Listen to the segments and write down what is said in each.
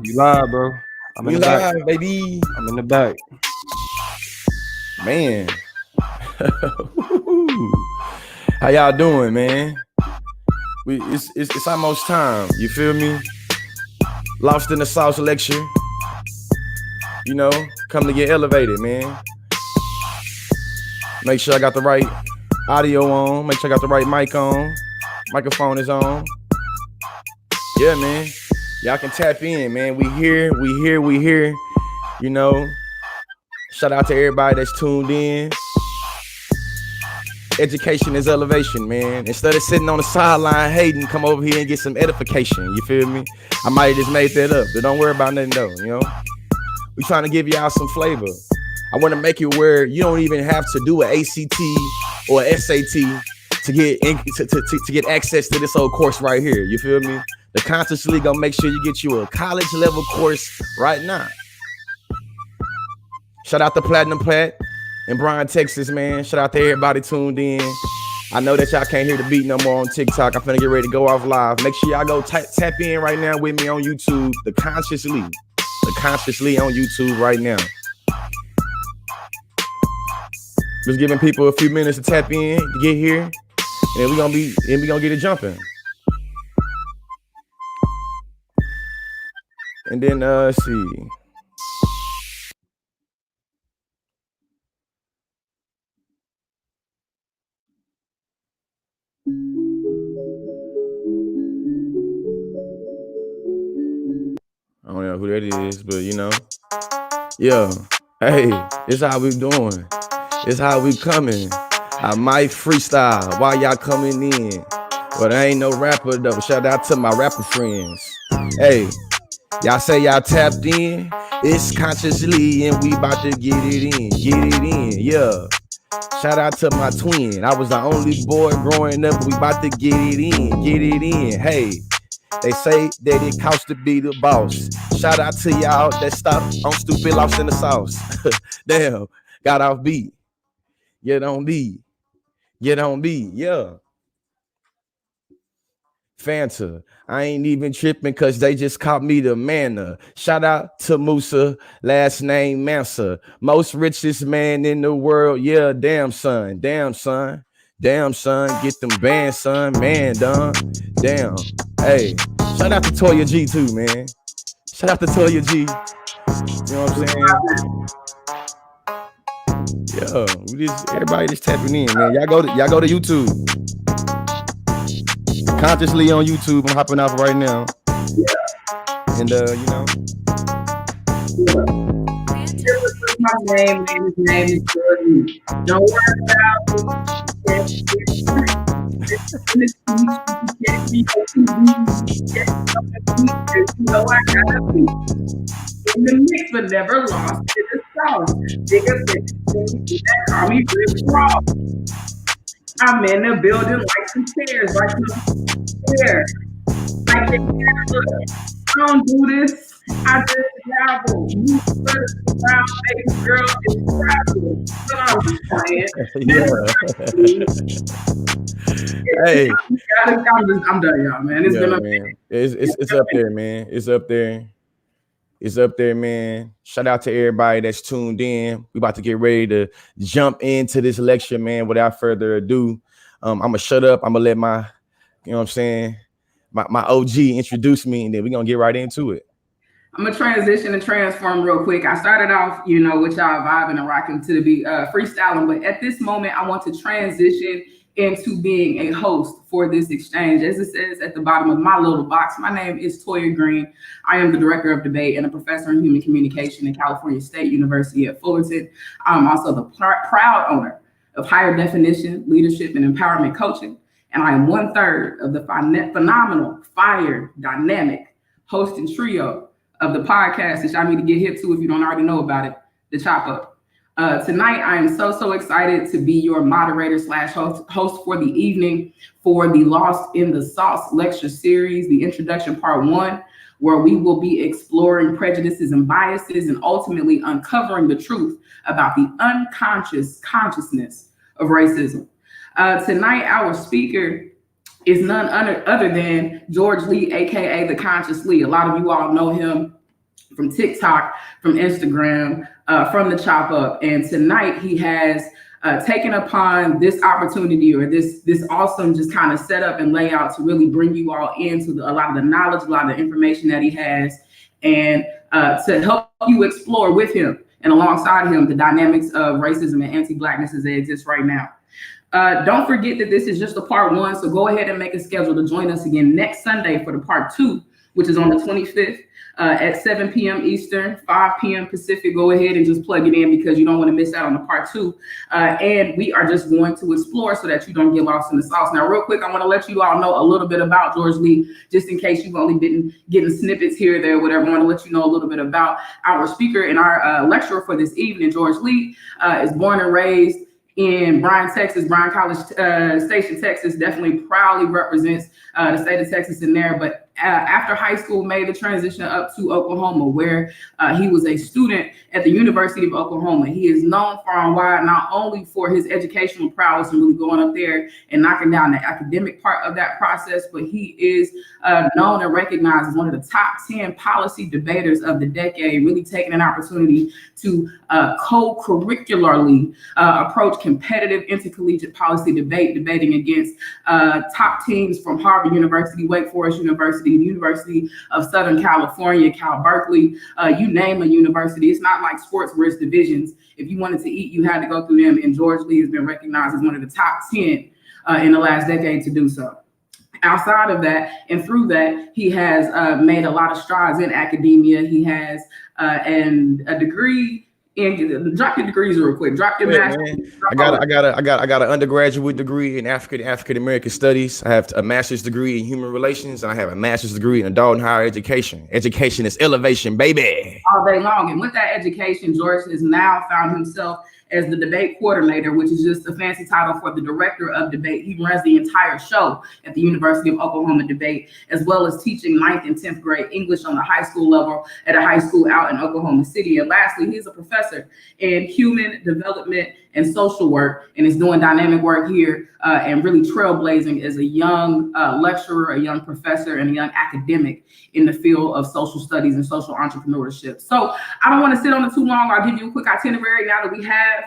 You live, bro. I'm in We the back. live, baby. I'm in the back. Man. How y'all doing, man? It's almost time. You feel me? Lost in the sauce lecture. You know, come to get elevated, man. Make sure I got the right audio on. Make sure I got the right mic on. Microphone is on. Yeah, man. Y'all can tap in, man. We here. You know, shout out to everybody that's tuned in. Education is elevation, man. Instead of sitting on the sideline hating, come over here and get some edification. You feel me? I might have just made that up, but don't worry about nothing though, you know? We trying to give y'all some flavor. I want to make you aware you don't even have to do an ACT or an SAT to get access to this old course right here. You feel me? The Consciously gonna make sure you get you a college level course right now. Shout out to Platinum Plat in Bryan, Texas, man. Shout out to everybody tuned in. I know that y'all can't hear the beat no more on TikTok. I'm finna get ready to go off live. Make sure y'all go tap in right now with me on YouTube. The Consciously on YouTube right now. Just giving people a few minutes to tap in to get here, and we gonna get it jumping. And then let's see. I don't know who that is, but you know, yeah. Hey, it's how we doing. It's how we coming. I might freestyle while y'all coming in, but I ain't no rapper though. Shout out to my rapper friends. Hey, y'all say y'all tapped in. It's Consciously, and we about to get it in. Yeah. Shout out to my twin. I was the only boy growing up. We about to get it in. Hey. They say that it costs to be the boss. Shout out to y'all that stopped on stupid lost in the sauce. Damn, got off beat. Get on beat. Yeah. Fanta, I ain't even tripping because they just caught me the manna. Shout out to Musa, last name Mansa. Most richest man in the world. Yeah, damn son. Get them bands, son. Man, done. Damn. Hey, shout out to Toya G too, man. Shout out to Toya G. You know what I'm saying? Yeah, everybody just tapping in, man. Y'all go to YouTube. Consciously on YouTube. I'm hopping off right now. And you know. My name, his name is Jordan. Don't worry about it. I gotta be in the mix, but never lost in the sauce. Bigger things that call me Rip Raw. I'm in the building like some stairs, like some stairs. I don't do this. I just travel. You around, baby girl, it's travel. I'm just playing. Hey, I'm done, y'all, man. It's been a man. It's up there, man. It's up there, man. Shout out to everybody that's tuned in. We about to get ready to jump into this lecture, man. Without further ado, I'm gonna shut up. I'm gonna let my, you know what I'm saying, my OG introduce me, and then we're gonna get right into it. I'm gonna transition and transform real quick. I started off, you know, with y'all vibing and rocking to the freestyling, but at this moment, I want to transition into being a host for this exchange. As it says at the bottom of my little box, my name is Toya Green. I am the director of debate and a professor in human communication at California State University at Fullerton. I'm also the proud owner of Higher Definition Leadership and Empowerment Coaching, and I am 1/3 of the phenomenal, fire, dynamic hosting trio of the podcast that y'all need to get hip to if you don't already know about it, the Chop Up. Tonight, I am so excited to be your moderator / host for the evening for the Lost in the Sauce lecture series, the introduction part 1, where we will be exploring prejudices and biases and ultimately uncovering the truth about the unconscious consciousness of racism. Tonight, our speaker is none other than George Lee, aka the Conscious Lee. A lot of you all know him from TikTok, from Instagram, from the Chop Up. And tonight he has taken upon this opportunity, or this awesome just kind of setup and layout, to really bring you all into a lot of the knowledge, a lot of the information that he has, and to help you explore with him and alongside him the dynamics of racism and anti-Blackness as they exist right now. Don't forget that this is just a part 1, so go ahead and make a schedule to join us again next Sunday for the part 2, which is on the 25th at 7 p.m. Eastern, 5 p.m. Pacific. Go ahead and just plug it in, because you don't want to miss out on the part 2. And we are just going to explore so that you don't get lost in the sauce. Now, real quick, I want to let you all know a little bit about George Lee, just in case you've only been getting snippets here or there, whatever. I want to let you know a little bit about our speaker and our lecturer for this evening. George Lee is born and raised in Bryan, Texas. Bryan College Station, Texas, definitely proudly represents the state of Texas in there. But after high school, made the transition up to Oklahoma, where he was a student at the University of Oklahoma. He is known far and wide, not only for his educational prowess and really going up there and knocking down the academic part of that process, but he is known and recognized as one of the top 10 policy debaters of the decade, really taking an opportunity to co-curricularly approach competitive intercollegiate policy debating against top teams from Harvard University, Wake Forest University, University of Southern California, Cal Berkeley, you name a university. It's not like sports where it's divisions. If you wanted to eat, you had to go through them, and George Lee has been recognized as one of the top 10 in the last decade to do so. Outside of that and through that, he has made a lot of strides in academia. He has a degree. And drop your degrees real quick. Drop your master's. I got an undergraduate degree in African American studies. I have a master's degree in human relations. I have a master's degree in adult and higher education. Education is elevation, baby. All day long. And with that education, George has now found himself as the debate coordinator, which is just a fancy title for the director of debate. He runs the entire show at the University of Oklahoma Debate, as well as teaching 9th and 10th grade English on the high school level at a high school out in Oklahoma City. And lastly, he's a professor in human development and social work, and is doing dynamic work here and really trailblazing as a young lecturer, a young professor, and a young academic in the field of social studies and social entrepreneurship. So I don't want to sit on it too long. I'll give you a quick itinerary now that we have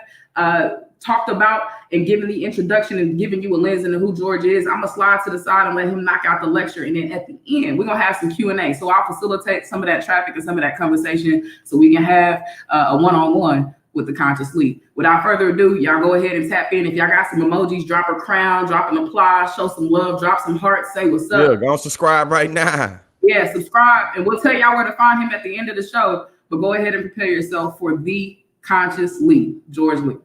talked about and given the introduction and giving you a lens into who George is. I'm gonna slide to the side and let him knock out the lecture, and then at the end we're gonna have some Q&A. So I'll facilitate some of that traffic and some of that conversation so we can have a one-on-one with the Conscious Lee. Without further ado, y'all go ahead and tap in. If y'all got some emojis, drop a crown, drop an applause, show some love, drop some hearts, say what's up. Yeah, go and subscribe right now. Yeah, subscribe, and we'll tell y'all where to find him at the end of the show. But go ahead and prepare yourself for the Conscious Lee, George Lee.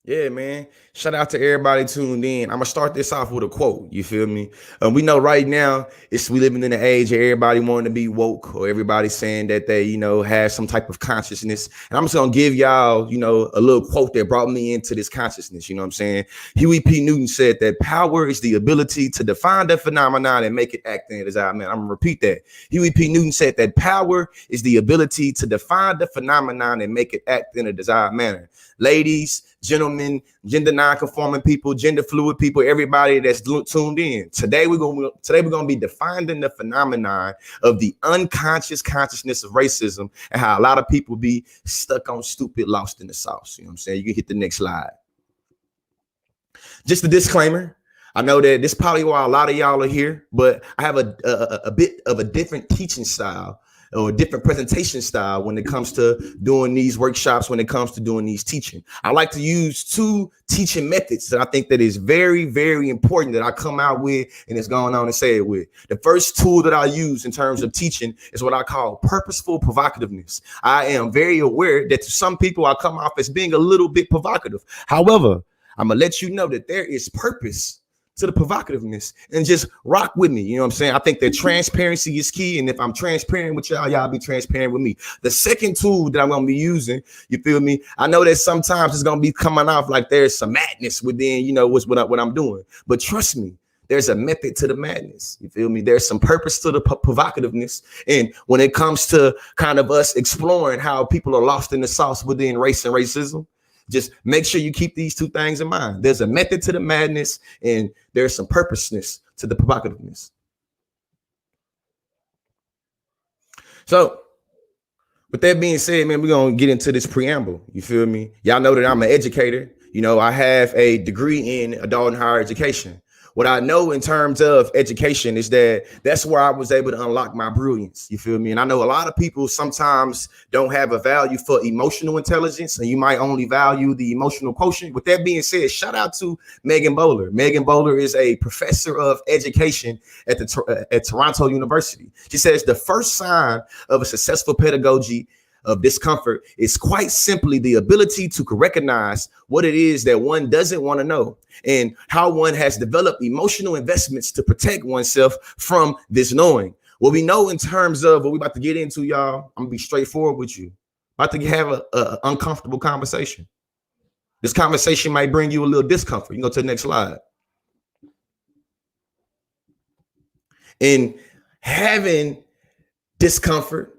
Yeah, man. Shout out to everybody tuned in. I'm gonna start this off with a quote. You feel me? We know right now we living in an age where everybody wanting to be woke, or everybody saying that they, have some type of consciousness. And I'm just gonna give y'all, a little quote that brought me into this consciousness. You know what I'm saying? Huey P. Newton said that power is the ability to define the phenomenon and make it act in a desired manner. I'm gonna repeat that. Huey P. Newton said that power is the ability to define the phenomenon and make it act in a desired manner. Ladies, gentlemen, gender non-conforming people, gender fluid people, everybody that's tuned in. Today we're gonna be defining the phenomenon of the unconscious consciousness of racism, and how a lot of people be stuck on stupid, lost in the sauce. You know what I'm saying? You can hit the next slide. Just a disclaimer. I know that this is probably why a lot of y'all are here, but I have a bit of a different teaching style, or a different presentation style when it comes to doing these workshops, when it comes to doing these teaching. I like to use 2 teaching methods that I think that is very, very important that I come out with and it's going on and say it with. The first tool that I use in terms of teaching is what I call purposeful provocativeness. I am very aware that to some people I come off as being a little bit provocative. However, I'm gonna let you know that there is purpose to the provocativeness, and just rock with me. You know what I'm saying? I think that transparency is key. And if I'm transparent with y'all be transparent with me. The second tool that I'm going to be using, you feel me? I know that sometimes it's going to be coming off like there's some madness within, what I'm doing. But trust me, there's a method to the madness. You feel me? There's some purpose to the provocativeness. And when it comes to kind of us exploring how people are lost in the sauce within race and racism, just make sure you keep these 2 things in mind. There's a method to the madness, and there's some purposeness to the provocativeness. So with that being said, man, we're going to get into this preamble. You feel me? Y'all know that I'm an educator. You know, I have a degree in adult and higher education. What I know in terms of education is that that's where I was able to unlock my brilliance. You feel me? And I know a lot of people sometimes don't have a value for emotional intelligence, and you might only value the emotional quotient. With that being said, shout out to Megan Bowler. Megan Bowler is a professor of education at Toronto University. She says the first sign of a successful pedagogy of discomfort is quite simply the ability to recognize what it is that one doesn't want to know and how one has developed emotional investments to protect oneself from this knowing. What we know in terms of what we're about to get into, y'all, I'm gonna be straightforward with you. About to have an uncomfortable conversation. This conversation might bring you a little discomfort. You can go to the next slide. In having discomfort,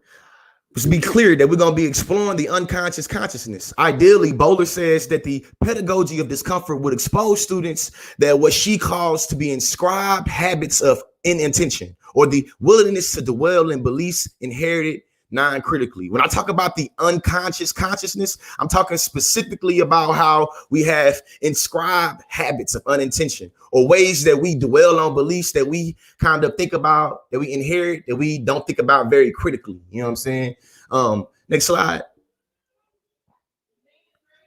to be clear that we're going to be exploring the unconscious consciousness. Ideally, Bowler says that the pedagogy of discomfort would expose students that what she calls to be inscribed habits of inattention, or the willingness to dwell in beliefs inherited non-critically. When I talk about the unconscious consciousness, I'm talking specifically about how we have inscribed habits of unintention, or ways that we dwell on beliefs that we kind of think about, that we inherit, that we don't think about very critically. You know what I'm saying? Next slide.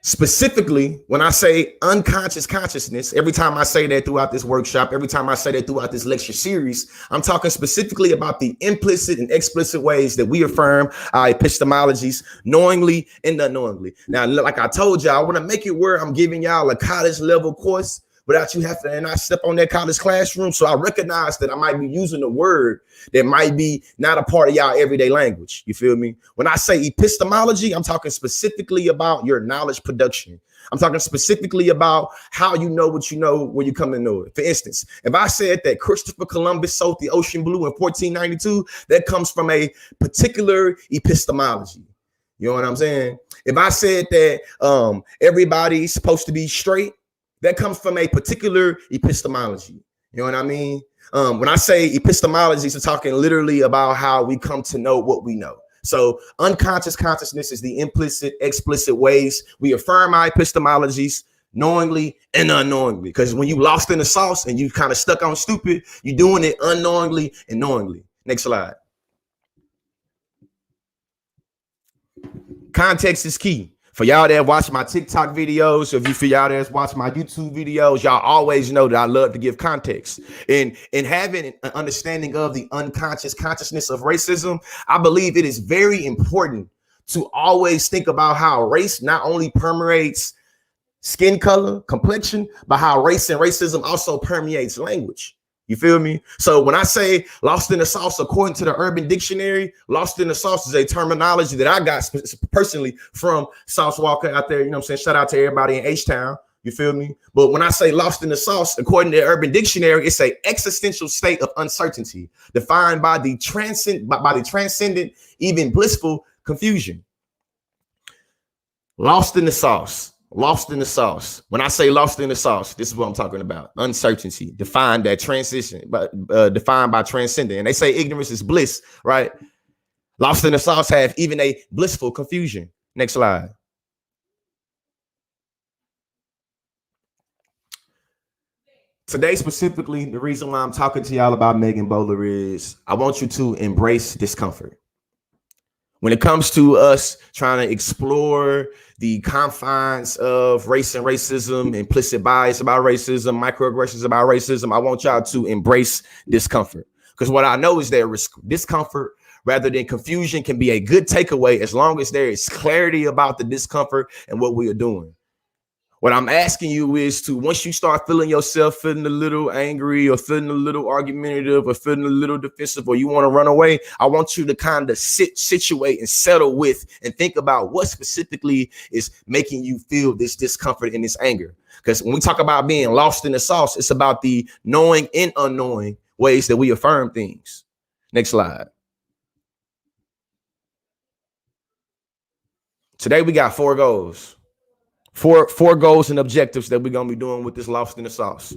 Specifically, when I say unconscious consciousness, every time I say that throughout this workshop, every time I say that throughout this lecture series, I'm talking specifically about the implicit and explicit ways that we affirm our epistemologies knowingly and unknowingly. Now, like I told y'all, I want to make it where I'm giving y'all a college level course without you having to, and I step on that college classroom. So I recognize that I might be using a word that might be not a part of y'all everyday language. You feel me? When I say epistemology, I'm talking specifically about your knowledge production. I'm talking specifically about how you know what you know when you come to know it. For instance, if I said that Christopher Columbus sailed the ocean blue in 1492, that comes from a particular epistemology. You know what I'm saying? If I said that everybody's supposed to be straight, that comes from a particular epistemology. You know what I mean? When I say epistemologies, I'm talking literally about how we come to know what we know. So unconscious consciousness is the implicit, explicit ways we affirm our epistemologies knowingly and unknowingly. Because when you lost in the sauce and you kind of stuck on stupid, you're doing it unknowingly and knowingly. Next slide. Context is key. For y'all that watch my TikTok videos, if you for y'all that watch my YouTube videos, y'all always know that I love to give context. And having an understanding of the unconscious consciousness of racism, I believe it is very important to always think about how race not only permeates skin color, complexion, but how race and racism also permeates language. You feel me? So when I say lost in the sauce, according to the Urban Dictionary, lost in the sauce is a terminology that I got personally from Sauce Walker out there. You know what I'm saying? Shout out to everybody in H-Town. You feel me? But when I say lost in the sauce, according to the Urban Dictionary, it's an existential state of uncertainty defined by the transcendent, even blissful confusion. Lost in the sauce. Lost in the sauce. When I say lost in the sauce, this is what I'm talking about. Uncertainty, defined by transcendent. And they say ignorance is bliss, right? Lost in the sauce have even a blissful confusion. Next slide. Today, specifically, the reason why I'm talking to y'all about Megan Bowler is I want you to embrace discomfort. When it comes to us trying to explore the confines of race and racism, implicit bias about racism, microaggressions about racism, I want y'all to embrace discomfort. Because what I know is that discomfort rather than confusion can be a good takeaway as long as there is clarity about the discomfort and what we are doing. What I'm asking you is to, once you start feeling yourself feeling a little angry or feeling a little argumentative or feeling a little defensive or you want to run away, I want you to kind of situate and settle with and think about what specifically is making you feel this discomfort and this anger. Because when we talk about being lost in the sauce, it's about the knowing and unknowing ways that we affirm things. Next slide. Today we got 4 goals. Four goals and objectives that we're going to be doing with this lost in the sauce,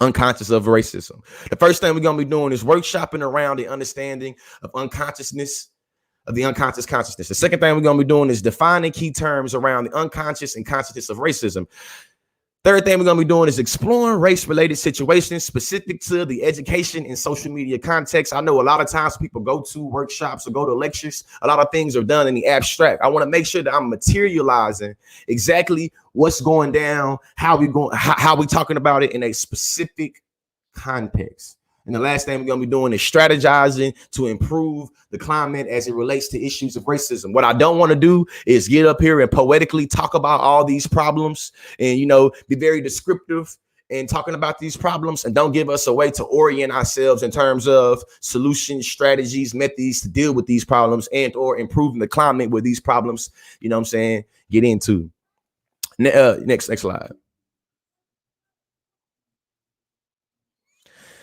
unconscious of racism. The first thing we're going to be doing is workshopping around the understanding of unconsciousness of the unconscious consciousness. The second thing we're going to be doing is defining key terms around the unconscious and consciousness of racism. Third thing we're going to be doing is exploring race-related situations specific to the education and social media context. I know a lot of times people go to workshops or go to lectures. A lot of things are done in the abstract. I want to make sure that I'm materializing exactly what's going down, how we talking about it in a specific context. And the last thing we're going to be doing is strategizing to improve the climate as it relates to issues of racism. What I don't want to do is get up here and poetically talk about all these problems and, be very descriptive and talking about these problems and don't give us a way to orient ourselves in terms of solutions, strategies, methods to deal with these problems and or improving the climate with these problems, get into. Next slide.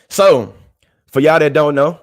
So for y'all that don't know,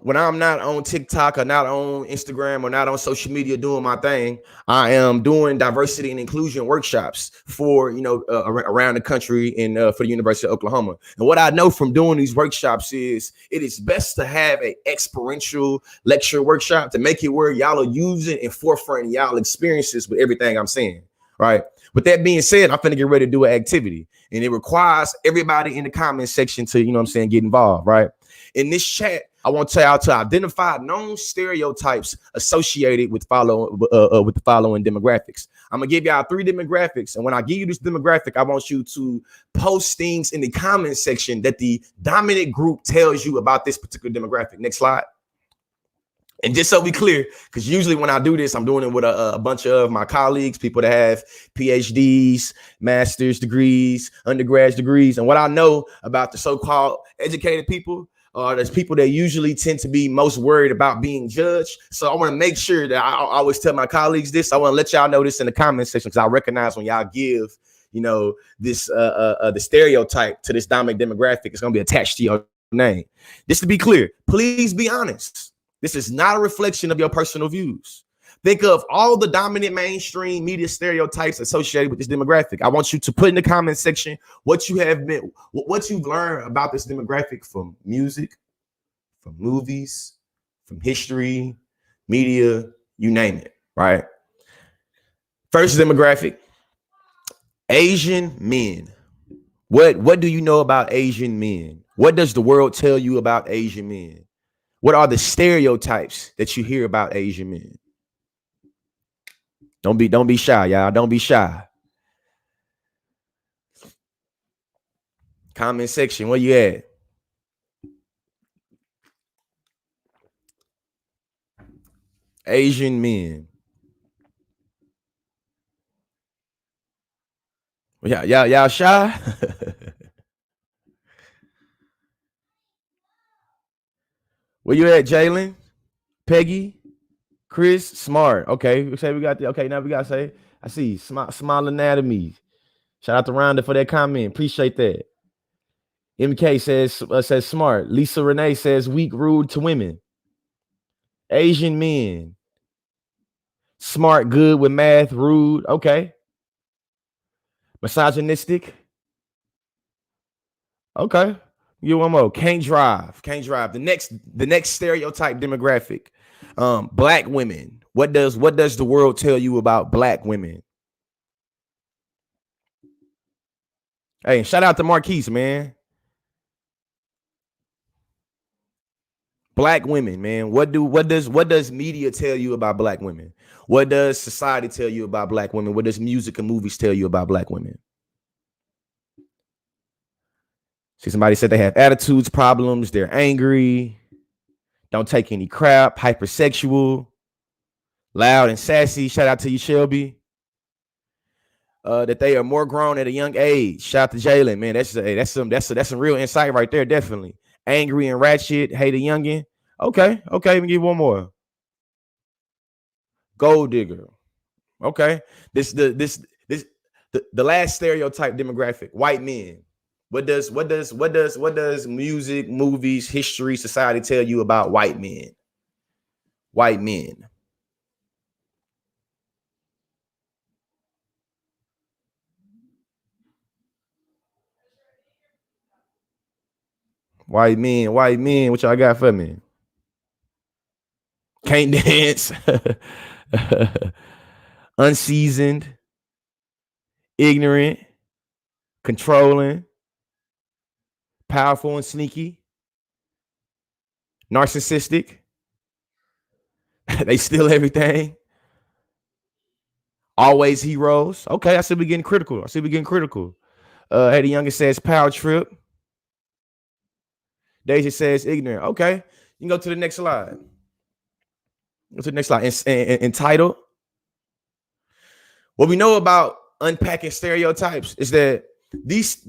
when I'm not on TikTok or not on Instagram or not on social media doing my thing, I am doing diversity and inclusion workshops for, around the country and for the University of Oklahoma. And what I know from doing these workshops is it is best to have an experiential lecture workshop to make it where y'all are using and forefront y'all experiences with everything I'm saying, right? With that being said, I'm finna get ready to do an activity, and it requires everybody in the comment section to, get involved, right? In this chat, I want to tell y'all to identify known stereotypes associated with the following demographics. I'm gonna give y'all 3 demographics, and when I give you this demographic, I want you to post things in the comment section that the dominant group tells you about this particular demographic. Next slide. And just so we clear, because usually when I do this, I'm doing it with a bunch of my colleagues, people that have PhDs, master's degrees, undergrad degrees. And what I know about the so-called educated people, there's people that usually tend to be most worried about being judged. So I want to make sure that I always tell my colleagues this. I want to let y'all know this in the comment section, because I recognize when y'all give, this the stereotype to this dominant demographic, it's going to be attached to your name. Just to be clear, please be honest. This is not a reflection of your personal views. Think of all the dominant mainstream media stereotypes associated with this demographic. I want you to put in the comment section what you've learned about this demographic from music, from movies, from history, media, you name it, right? First demographic, Asian men. What do you know about Asian men? What does the world tell you about Asian men? What are the stereotypes that you hear about Asian men? Don't be shy, y'all. Don't be shy. Comment section, where you at? Asian men. Y'all shy? Where you at, Jalen? Peggy? Chris? Smart. Okay, we say we got now we gotta say, I see small anatomy. Shout out to Rhonda for that comment. Appreciate that. MK says smart. Lisa Renee says weak, rude to women. Asian men. Smart, good with math, rude. Okay. Misogynistic. Okay. You one more. Can't drive. The next stereotype demographic. Black women. What does the world tell you about black women? Hey, shout out to Marquise, man. Black women, man. What does media tell you about black women? What does society tell you about black women? What does music and movies tell you about black women? See, somebody said they have attitudes problems, they're angry, don't take any crap, hypersexual, loud and sassy. Shout out to you, Shelby. That they are more grown at a young age. Shout out to Jalen, man. That's some real insight right there, definitely. Angry and ratchet, hate a youngin'. Okay, let me give one more. Gold digger. Okay. The last stereotype demographic, white men. What does music, movies, history, society tell you about white men? White men. White men, what y'all got for me? can't dance, unseasoned, ignorant, controlling, powerful and sneaky, narcissistic. They steal everything. Always heroes. Okay, I see we getting critical. Hey, the youngest says power trip. Deja says ignorant. Okay, you can go to the next slide. Entitled. What we know about unpacking stereotypes is that these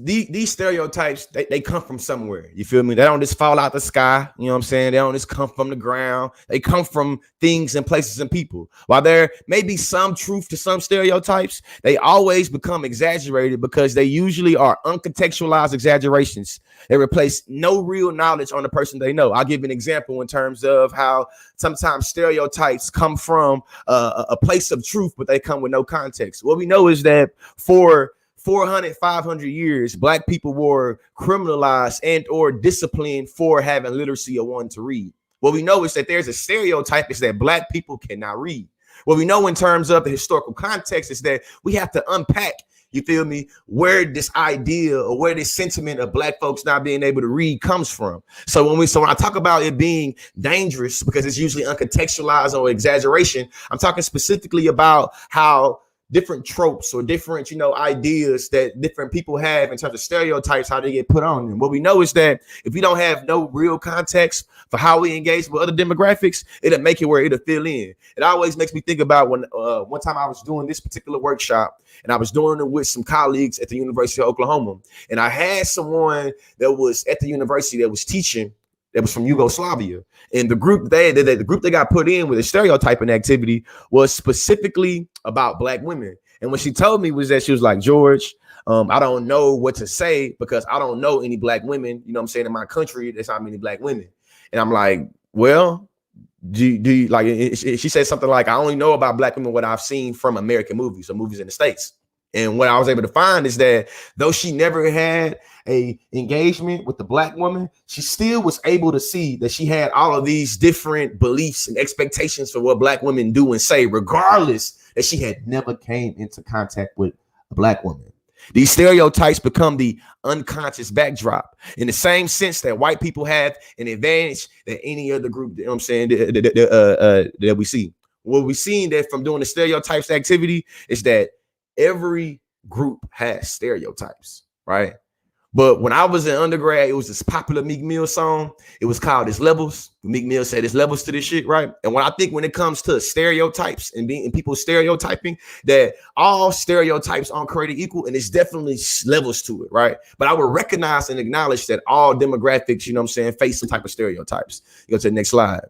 stereotypes, they come from somewhere. You feel me? They don't just fall out the sky. You know what I'm saying? They don't just come from the ground. They come from things and places and people. While there may be some truth to some stereotypes, they always become exaggerated because they usually are uncontextualized exaggerations. They replace no real knowledge on the person they know. I'll give an example in terms of how sometimes stereotypes come from a place of truth, but they come with no context. What we know is that for 400, 500 years, Black people were criminalized and or disciplined for having literacy or wanting to read. What we know is that there's a stereotype is that Black people cannot read. What we know in terms of the historical context is that we have to unpack, you feel me, where this idea or where this sentiment of Black folks not being able to read comes from. So when I talk about it being dangerous because it's usually uncontextualized or exaggeration, I'm talking specifically about how different tropes or different, ideas that different people have in terms of stereotypes, how they get put on them. What we know is that if we don't have no real context for how we engage with other demographics, it'll make it where it'll fill in. It always makes me think about when one time I was doing this particular workshop and I was doing it with some colleagues at the University of Oklahoma. And I had someone that was at the university that was teaching that was from Yugoslavia. And the group they got put in with a stereotyping activity was specifically about Black women. And what she told me was that she was like, George, I don't know what to say because I don't know any Black women, you know what I'm saying, in my country, there's not many Black women. And I'm like, well, do you like, she said something like, I only know about Black women what I've seen from American movies or movies in the States. And what I was able to find is that though she never had a engagement with the Black woman, she still was able to see that she had all of these different beliefs and expectations for what Black women do and say, regardless that she had never came into contact with a Black woman. These stereotypes become the unconscious backdrop in the same sense that white people have an advantage that any other group, you know what I'm saying, that we see. What we've seen that from doing the stereotypes activity is that every group has stereotypes, right? But when I was in undergrad, it was this popular Meek Mill song. It was called "It's Levels." Meek Mill said, "It's levels to this shit," right? And when it comes to stereotypes and people stereotyping, that all stereotypes aren't created equal, and it's definitely levels to it, right? But I would recognize and acknowledge that all demographics, you know what I'm saying, face some type of stereotypes. You go to the next slide.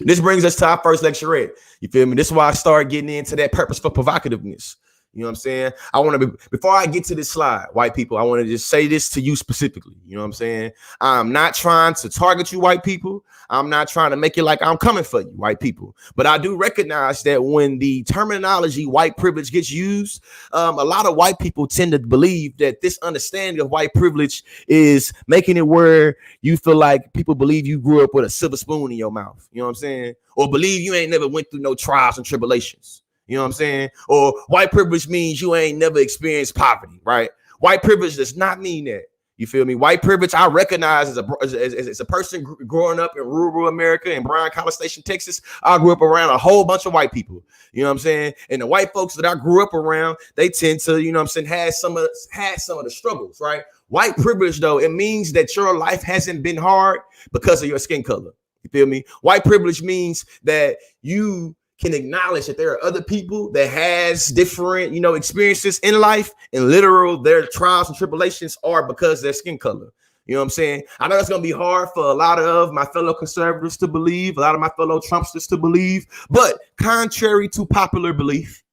This brings us to our first lecturette. You feel me? This is why I started getting into that purpose for provocativeness. You know what I'm saying? I want to before I get to this slide, white people, I want to just say this to you specifically. You know what I'm saying? I'm not trying to target you, white people. I'm not trying to make it like I'm coming for you, white people. But I do recognize that when the terminology white privilege gets used, a lot of white people tend to believe that this understanding of white privilege is making it where you feel like people believe you grew up with a silver spoon in your mouth. You know what I'm saying? Or believe you ain't never went through no trials and tribulations. You know what I'm saying? Or white privilege means you ain't never experienced poverty, right? White privilege does not mean that. You feel me? White privilege, I recognize as a person growing up in rural America in Bryan College Station, Texas. I grew up around a whole bunch of white people. You know what I'm saying? And the white folks that I grew up around, they tend to, you know what I'm saying, had some of the struggles, right? White privilege, though, it means that your life hasn't been hard because of your skin color. You feel me? White privilege means that you can acknowledge that there are other people that has different, experiences in life, and literal their trials and tribulations are because of their skin color. You know what I'm saying? I know that's going to be hard for a lot of my fellow conservatives to believe, a lot of my fellow Trumpsters to believe, but contrary to popular belief,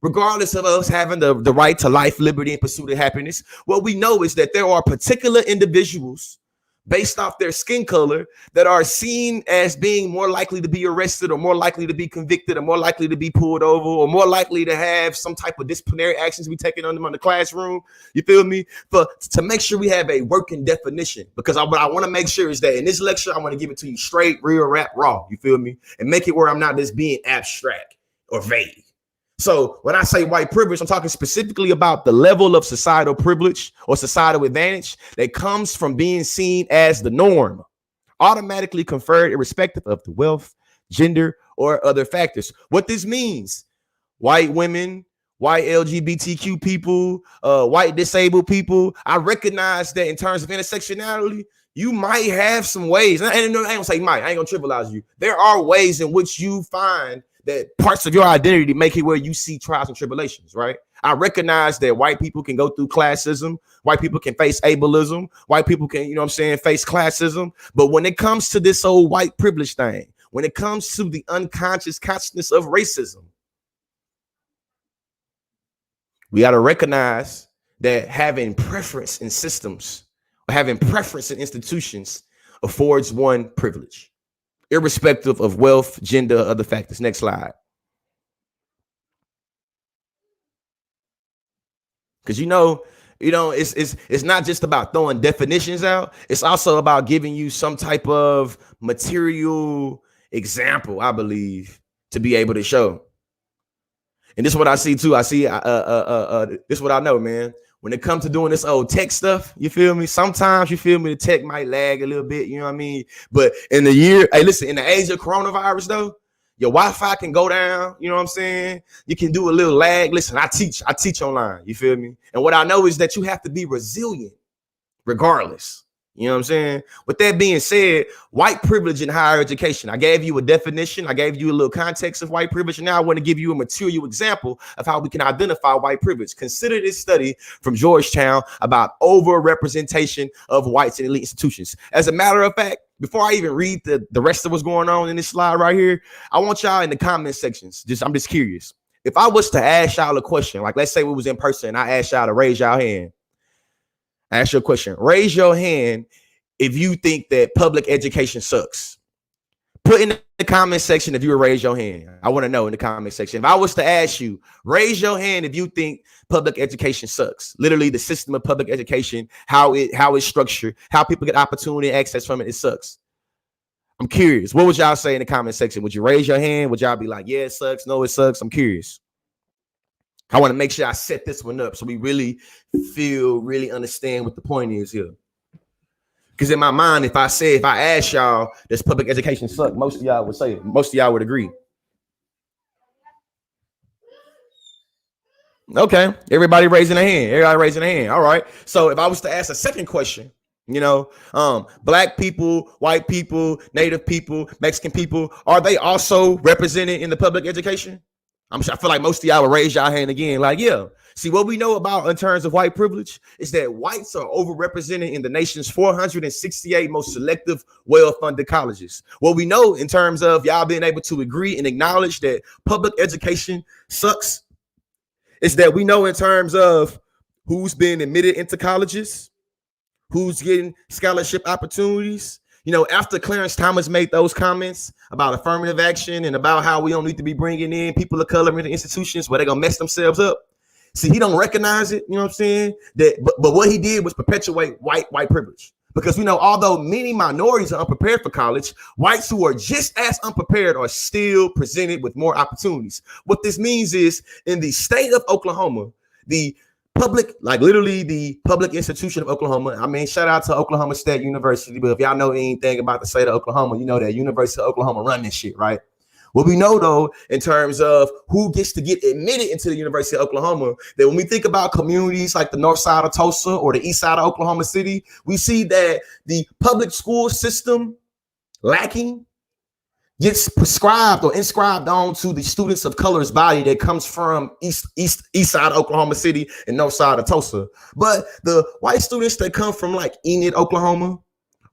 regardless of us having the right to life, liberty, and pursuit of happiness, what we know is that there are particular individuals based off their skin color that are seen as being more likely to be arrested or more likely to be convicted or more likely to be pulled over or more likely to have some type of disciplinary actions be taken on them in the classroom. You feel me? To make sure we have a working definition, because what I want to make sure is that in this lecture, I want to give it to you straight, real, rap, raw. You feel me? And make it where I'm not just being abstract or vague. So when I say white privilege, I'm talking specifically about the level of societal privilege or societal advantage that comes from being seen as the norm, automatically conferred irrespective of the wealth, gender, or other factors. What this means, white women, white LGBTQ people, white disabled people, I recognize that in terms of intersectionality, you might have some ways, and I ain't gonna say might, I ain't gonna trivialize you. There are ways in which you find that parts of your identity make it where you see trials and tribulations, right? I recognize that white people can go through classism, white people can face ableism, white people can, you know what I'm saying, face classism. But when it comes to this old white privilege thing, when it comes to the unconscious consciousness of racism, we got to recognize that having preference in systems or having preference in institutions affords one privilege, irrespective of wealth, gender, other factors. Next slide. Because you know, it's not just about throwing definitions out. It's also about giving you some type of material example, I believe, to be able to show. And this is what I see too. I see this is what I know, man. When it comes to doing this old tech stuff, you feel me? Sometimes you feel me, the tech might lag a little bit, you know what I mean? But in the year, hey, listen, in the age of coronavirus, though, your Wi-Fi can go down, you know what I'm saying? You can do a little lag. Listen, I teach online, you feel me? And what I know is that you have to be resilient regardless. You know what I'm saying? With that being said, white privilege in higher education. I gave you a definition. I gave you a little context of white privilege. And now I want to give you a material example of how we can identify white privilege. Consider this study from Georgetown about overrepresentation of whites in elite institutions. As a matter of fact, before I even read the rest of what's going on in this slide right here, I want y'all in the comment sections. I'm just curious. If I was to ask y'all a question, like let's say we was in person and I asked y'all to raise y'all hand. I ask you a question. Raise your hand if you think that public education sucks. Put in the comment section if you would raise your hand. I want to know in the comment section. If I was to ask you, raise your hand if you think public education sucks. Literally the system of public education, how it's structured, how people get opportunity, access from it sucks. I'm curious. What would y'all say in the comment section? Would you raise your hand? Would y'all be like, yeah, it sucks. No, it sucks. I'm curious. I want to make sure I set this one up so we really understand what the point is here. Because in my mind, if I ask y'all, does public education suck? Most of y'all would say it. Most of y'all would agree. Okay, everybody raising a hand. All right. So if I was to ask a second question, you know, black people, white people, native people, Mexican people, are they also represented in the public education? I feel like most of y'all will raise y'all hand again. Like, yeah. See, what we know about in terms of white privilege is that whites are overrepresented in the nation's 468 most selective, well-funded colleges. What we know in terms of y'all being able to agree and acknowledge that public education sucks is that we know in terms of who's been admitted into colleges, who's getting scholarship opportunities. You know, after Clarence Thomas made those comments about affirmative action and about how we don't need to be bringing in people of color into institutions where they're going to mess themselves up. See, he don't recognize it. You know what I'm saying? But what he did was perpetuate white privilege. Because, you know, although many minorities are unprepared for college, whites who are just as unprepared are still presented with more opportunities. What this means is in the state of Oklahoma, the public, like literally the public institution of Oklahoma. I mean, shout out to Oklahoma State University. But if y'all know anything about the state of Oklahoma, you know that University of Oklahoma run this shit, right? What we know, though, in terms of who gets to get admitted into the University of Oklahoma, that when we think about communities like the north side of Tulsa or the east side of Oklahoma City, we see that the public school system lacking gets prescribed or inscribed on to the students of color's body that comes from east side of Oklahoma City and north side of Tulsa. But the white students that come from like Enid, Oklahoma,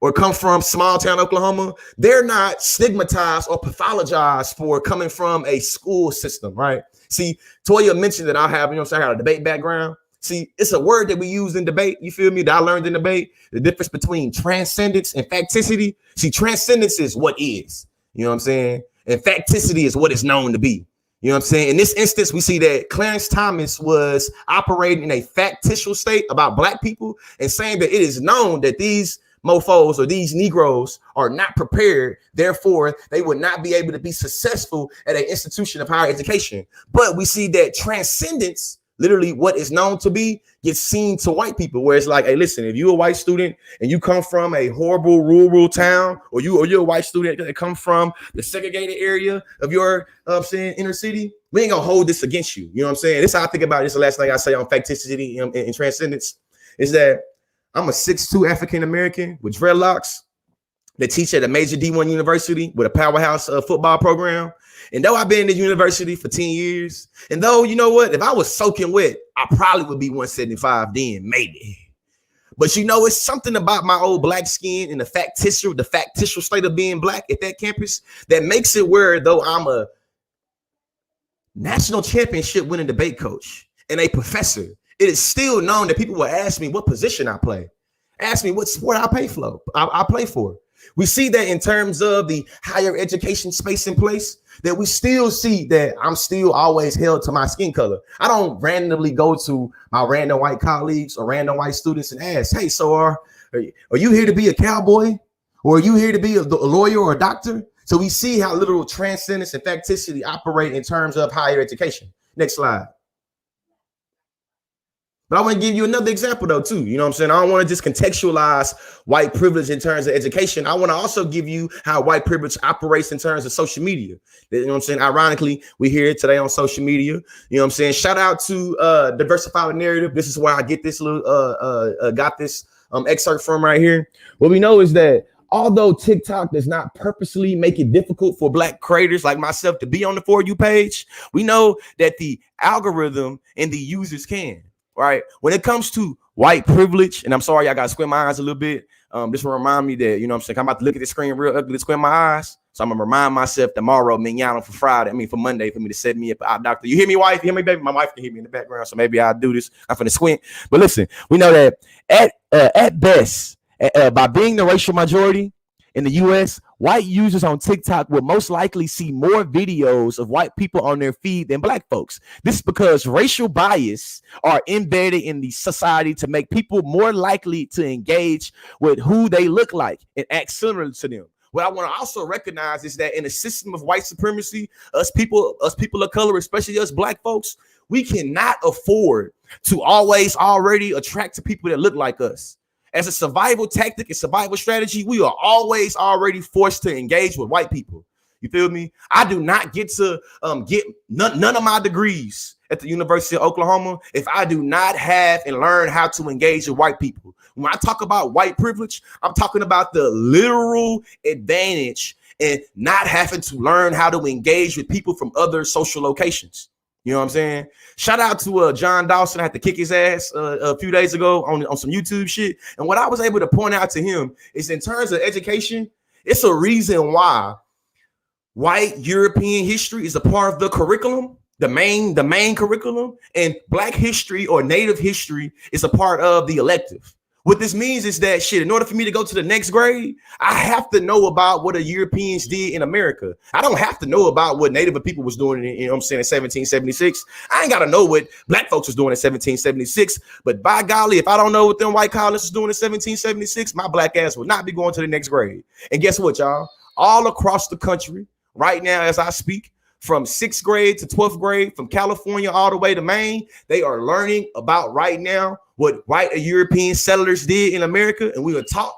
or come from small town Oklahoma, they're not stigmatized or pathologized for coming from a school system, right? See, Toya mentioned that I have, you know what I'm saying, I have a debate background. See, it's a word that we use in debate. You feel me? That I learned in debate. The difference between transcendence and facticity. See, transcendence is what is. You know what I'm saying? And facticity is what is known to be. You know what I'm saying? In this instance, we see that Clarence Thomas was operating in a factious state about black people and saying that it is known that these mofos or these Negroes are not prepared. Therefore, they would not be able to be successful at an institution of higher education. But we see that transcendence, literally what is known to be, gets seen to white people, where it's like, hey, listen, if you're a white student and you come from a horrible rural town, or you're a white student that come from the segregated area of your inner city, we ain't gonna hold this against you. You know what I'm saying? This is how I think about it. This is the last thing I say on facticity and transcendence, is that I'm a 6'2" African American with dreadlocks that teach at a major D1 university with a powerhouse football program. And though I've been in the university for 10 years, and though, you know what, if I was soaking wet, I probably would be 175 then, maybe. But you know, it's something about my old black skin and the factious state of being black at that campus that makes it where, though I'm a national championship winning debate coach and a professor, it is still known that people will ask me what position I play, ask me what sport I play for. We see that in terms of the higher education space in place, that we still see that I'm still always held to my skin color. I don't randomly go to my random white colleagues or random white students and ask, hey, so are you here to be a cowboy? Or are you here to be a lawyer or a doctor? So we see how literal transcendence and facticity operate in terms of higher education. Next slide. But I want to give you another example, though, too. You know what I'm saying? I don't want to just contextualize white privilege in terms of education. I want to also give you how white privilege operates in terms of social media. You know what I'm saying? Ironically, we're here today on social media. You know what I'm saying? Shout out to Diversify the Narrative. This is where I get this little got this excerpt from right here. What we know is that although TikTok does not purposely make it difficult for black creators like myself to be on the For You page, we know that the algorithm and the users can. Right. When it comes to white privilege, and I'm sorry, I got to squint my eyes a little bit. This will remind me that, you know what I'm saying, I'm about to look at the screen real ugly to squint my eyes. So I'm going to remind myself tomorrow, for Monday, for me to set me up an eye doctor. You hear me, wife? You hear me, baby? My wife can hear me in the background. So maybe I'll do this. I'm going to squint. But listen, we know that at best, by being the racial majority in the U.S., white users on TikTok would most likely see more videos of white people on their feed than black folks. This is because racial bias are embedded in the society to make people more likely to engage with who they look like and act similar to them. What I want to also recognize is that in a system of white supremacy, us people of color, especially us black folks, we cannot afford to always already attract to people that look like us. As a survival tactic and survival strategy, we are always already forced to engage with white people. You feel me? I do not get to get none of my degrees at the University of Oklahoma if I do not have and learn how to engage with white people. When I talk about white privilege, I'm talking about the literal advantage in not having to learn how to engage with people from other social locations. You know what I'm saying? Shout out to John Dawson. I had to kick his ass a few days ago on some YouTube shit. And what I was able to point out to him is, in terms of education, it's a reason why white European history is a part of the curriculum, the main curriculum, and black history or native history is a part of the elective. What this means is that, shit, in order for me to go to the next grade, I have to know about what the Europeans did in America. I don't have to know about what Native people was doing in, you know what I'm saying, in 1776. I ain't got to know what black folks was doing in 1776. But by golly, if I don't know what them white colonists was doing in 1776, my black ass will not be going to the next grade. And guess what, y'all? All across the country right now, as I speak, from 6th grade to 12th grade, from California all the way to Maine, they are learning about right now what white European settlers did in America. And we were taught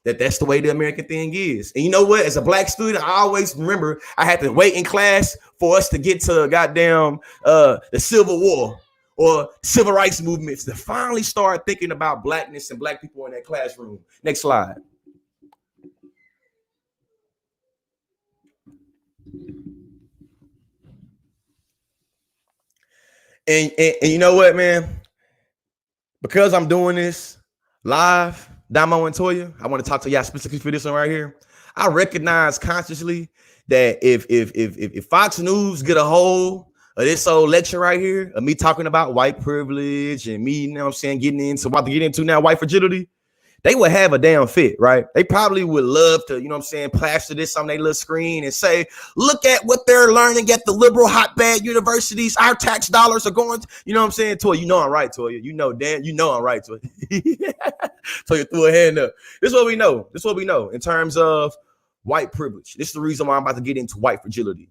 that that's the way the American thing is. And you know what? As a black student, I always remember I had to wait in class for us to get to goddamn the Civil War or civil rights movements to finally start thinking about blackness and black people in that classroom. Next slide. And you know what, man? Because I'm doing this live, Damo and Toya, I want to talk to y'all specifically for this one right here. I recognize consciously that if Fox News get a hold this old lecture right here of me talking about white privilege and me, you know what I'm saying, about to get into now white fragility, they would have a damn fit, right? They probably would love to, you know what I'm saying, plaster this on their little screen and say, look at what they're learning at the liberal hotbed universities. Our tax dollars are going, you know what I'm saying? Toya, you know I'm right, Toya. You know, Dan, you know I'm right, Toya. Toya threw a hand up. This is what we know. This is what we know in terms of white privilege. This is the reason why I'm about to get into white fragility.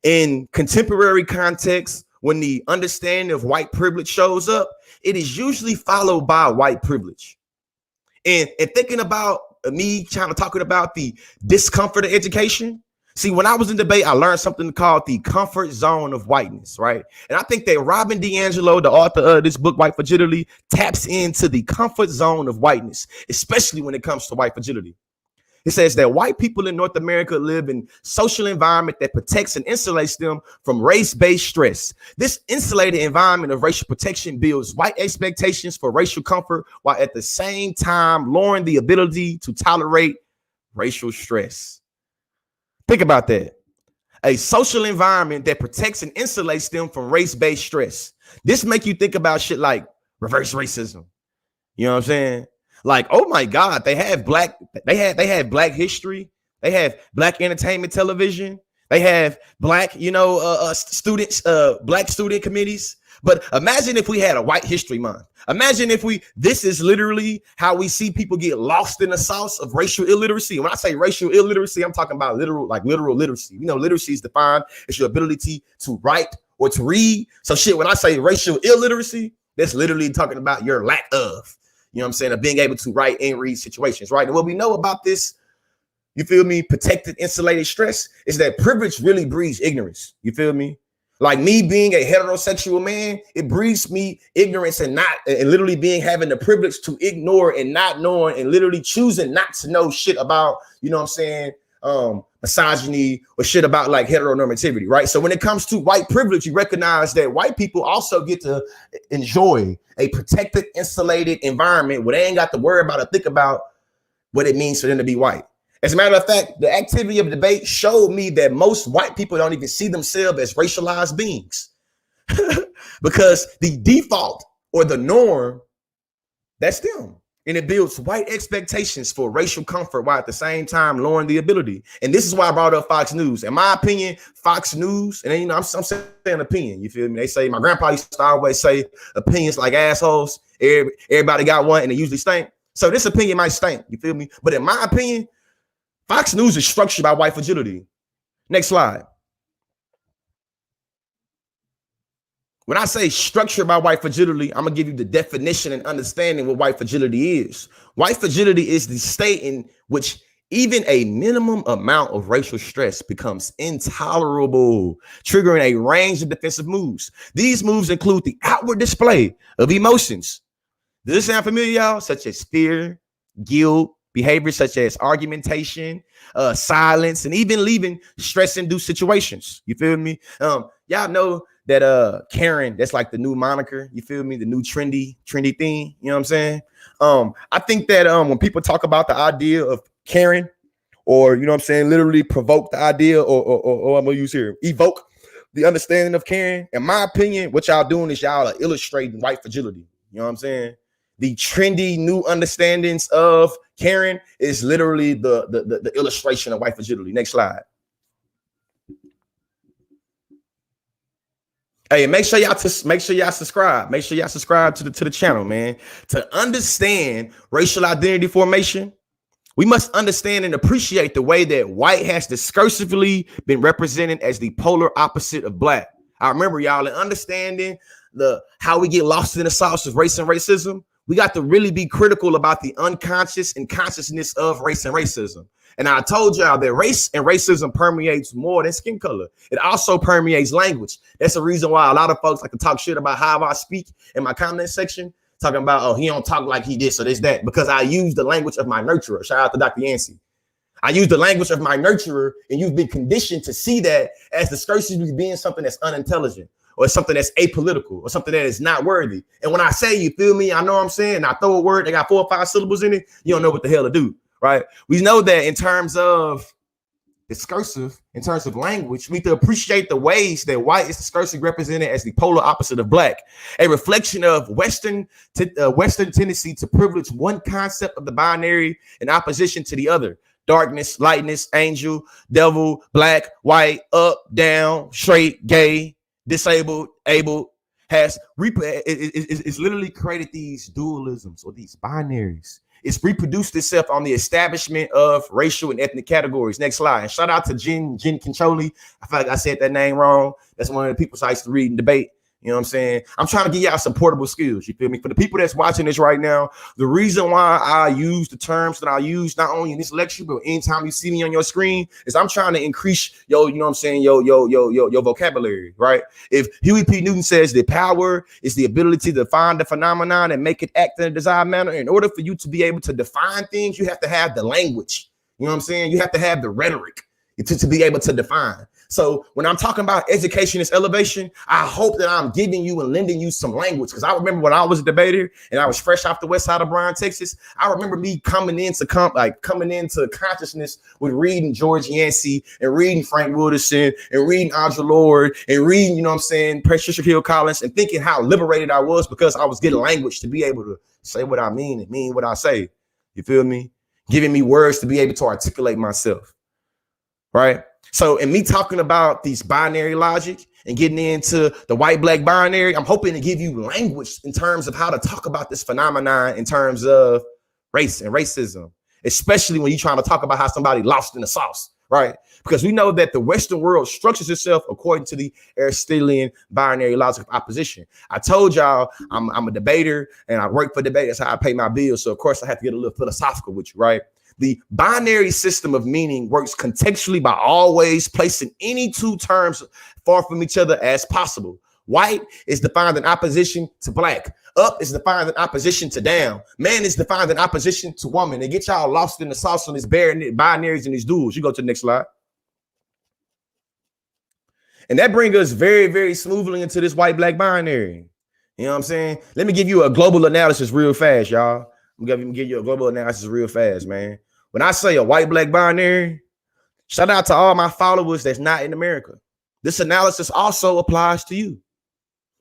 In contemporary context, when the understanding of white privilege shows up, it is usually followed by white privilege. And thinking about me talking about the discomfort of education. See, when I was in debate, I learned something called the comfort zone of whiteness, right? And I think that Robin DiAngelo, the author of this book, White Fragility, taps into the comfort zone of whiteness, especially when it comes to white fragility. It says that white people in North America live in social environment that protects and insulates them from race-based stress. This insulated environment of racial protection builds white expectations for racial comfort while at the same time lowering the ability to tolerate racial stress. Think about that. A social environment that protects and insulates them from race-based stress. This make you think about shit like reverse racism. You know what I'm saying? Like, oh my God, they have black history. They have black entertainment television. They have black, students, black student committees. But imagine if we had a white history month. Imagine if this is literally how we see people get lost in the sauce of racial illiteracy. And when I say racial illiteracy, I'm talking about literal literacy. You know, literacy is defined as your ability to write or to read. So shit, when I say racial illiteracy, that's literally talking about your lack of. You know what I'm saying? Of being able to write and read situations, right? And what we know about this, you feel me, protected, insulated stress is that privilege really breeds ignorance. You feel me? Like me being a heterosexual man, it breeds me ignorance and literally having the privilege to ignore and not knowing and literally choosing not to know shit about, you know what I'm saying, misogyny or shit about like heteronormativity, right? So when it comes to white privilege, you recognize that white people also get to enjoy a protected, insulated environment where they ain't got to worry about or think about what it means for them to be white. As a matter of fact, the activity of debate showed me that most white people don't even see themselves as racialized beings because the default or the norm, that's them. And it builds white expectations for racial comfort while at the same time lowering the ability. And this is why I brought up Fox News. In my opinion, Fox News, and I'm saying opinion, you feel me? They say, my grandpa used to always say opinions like assholes. Everybody got one and they usually stink. So this opinion might stink, you feel me? But in my opinion, Fox News is structured by white fragility. Next slide. When I say structured by white fragility, I'm going to give you the definition and understanding what white fragility is. White fragility is the state in which even a minimum amount of racial stress becomes intolerable, triggering a range of defensive moves. These moves include the outward display of emotions. Does this sound familiar, y'all? Such as fear, guilt, behaviors such as argumentation, silence, and even leaving stress-induced situations. You feel me? Y'all know that Karen, that's like the new moniker, you feel me? The new trendy thing, you know what I'm saying? I think that when people talk about the idea of Karen, or you know what I'm saying, literally provoke the idea, or I'm gonna use here, evoke the understanding of Karen, in my opinion, what y'all doing is y'all are illustrating white fragility. You know what I'm saying? The trendy new understandings of Karen is literally the illustration of white fragility. Next slide. Hey, make sure y'all subscribe. Make sure y'all subscribe to the channel, man. To understand racial identity formation, we must understand and appreciate the way that white has discursively been represented as the polar opposite of black. I remember y'all in understanding how we get lost in the sauce of race and racism. We got to really be critical about the unconscious and consciousness of race and racism. And I told y'all that race and racism permeates more than skin color. It also permeates language. That's the reason why a lot of folks like to talk shit about how I speak in my comment section, talking about, oh, he don't talk like he this or this, that, because I use the language of my nurturer. Shout out to Dr. Yancey. I use the language of my nurturer, and you've been conditioned to see that as discursively being something that's unintelligent, or something that's apolitical, or something that is not worthy. And when I say, you feel me, I know what I'm saying, I throw a word that got 4 or 5 syllables in it, you don't know what the hell to do, right? We know that in terms of discursive in terms of language, we need to appreciate the ways that white is discursively represented as the polar opposite of black, a reflection of Western tendency to privilege one concept of the binary in opposition to the other. Darkness, lightness, angel, devil, black, white, up, down, straight, gay, disabled, able, it's literally created these dualisms or these binaries. It's reproduced itself on the establishment of racial and ethnic categories. Next slide. And shout out to Jen Concholi. I feel like I said that name wrong. That's one of the people I used to read and debate. You know what I'm saying? I'm trying to give y'all some portable skills. You feel me? For the people that's watching this right now, the reason why I use the terms that I use, not only in this lecture, but anytime you see me on your screen, is I'm trying to increase you know what I'm saying, your vocabulary, right? If Huey P. Newton says that power is the ability to define the phenomenon and make it act in a desired manner, in order for you to be able to define things, you have to have the language. You know what I'm saying? You have to have the rhetoric to be able to define. So when I'm talking about education is elevation, I hope that I'm giving you and lending you some language. Because I remember when I was a debater and I was fresh off the west side of Bryan, Texas, I remember me coming into consciousness with reading George Yancey and reading Frank Wilderson and reading Audre Lorde and reading, you know what I'm saying, Patricia Hill Collins, and thinking how liberated I was because I was getting language to be able to say what I mean and mean what I say. You feel me? Giving me words to be able to articulate myself. Right? So in me talking about these binary logic and getting into the white black binary, I'm hoping to give you language in terms of how to talk about this phenomenon in terms of race and racism, especially when you're trying to talk about how somebody lost in the sauce, right? Because we know that the Western world structures itself according to the Aristotelian binary logic of opposition. I told y'all I'm a debater and I work for debate. That's how I pay my bills. So of course I have to get a little philosophical with you, right? The binary system of meaning works contextually by always placing any two terms far from each other as possible. White is defined in opposition to black. Up is defined in opposition to down. Man is defined in opposition to woman. They get y'all lost in the sauce on these binaries and these duels. You go to the next slide. And that brings us very, very smoothly into this white black binary. You know what I'm saying? Let me give you a global analysis real fast, y'all. I'm going to give you a global analysis real fast, man. When I say a white black binary, shout out to all my followers that's not in America. This analysis also applies to you.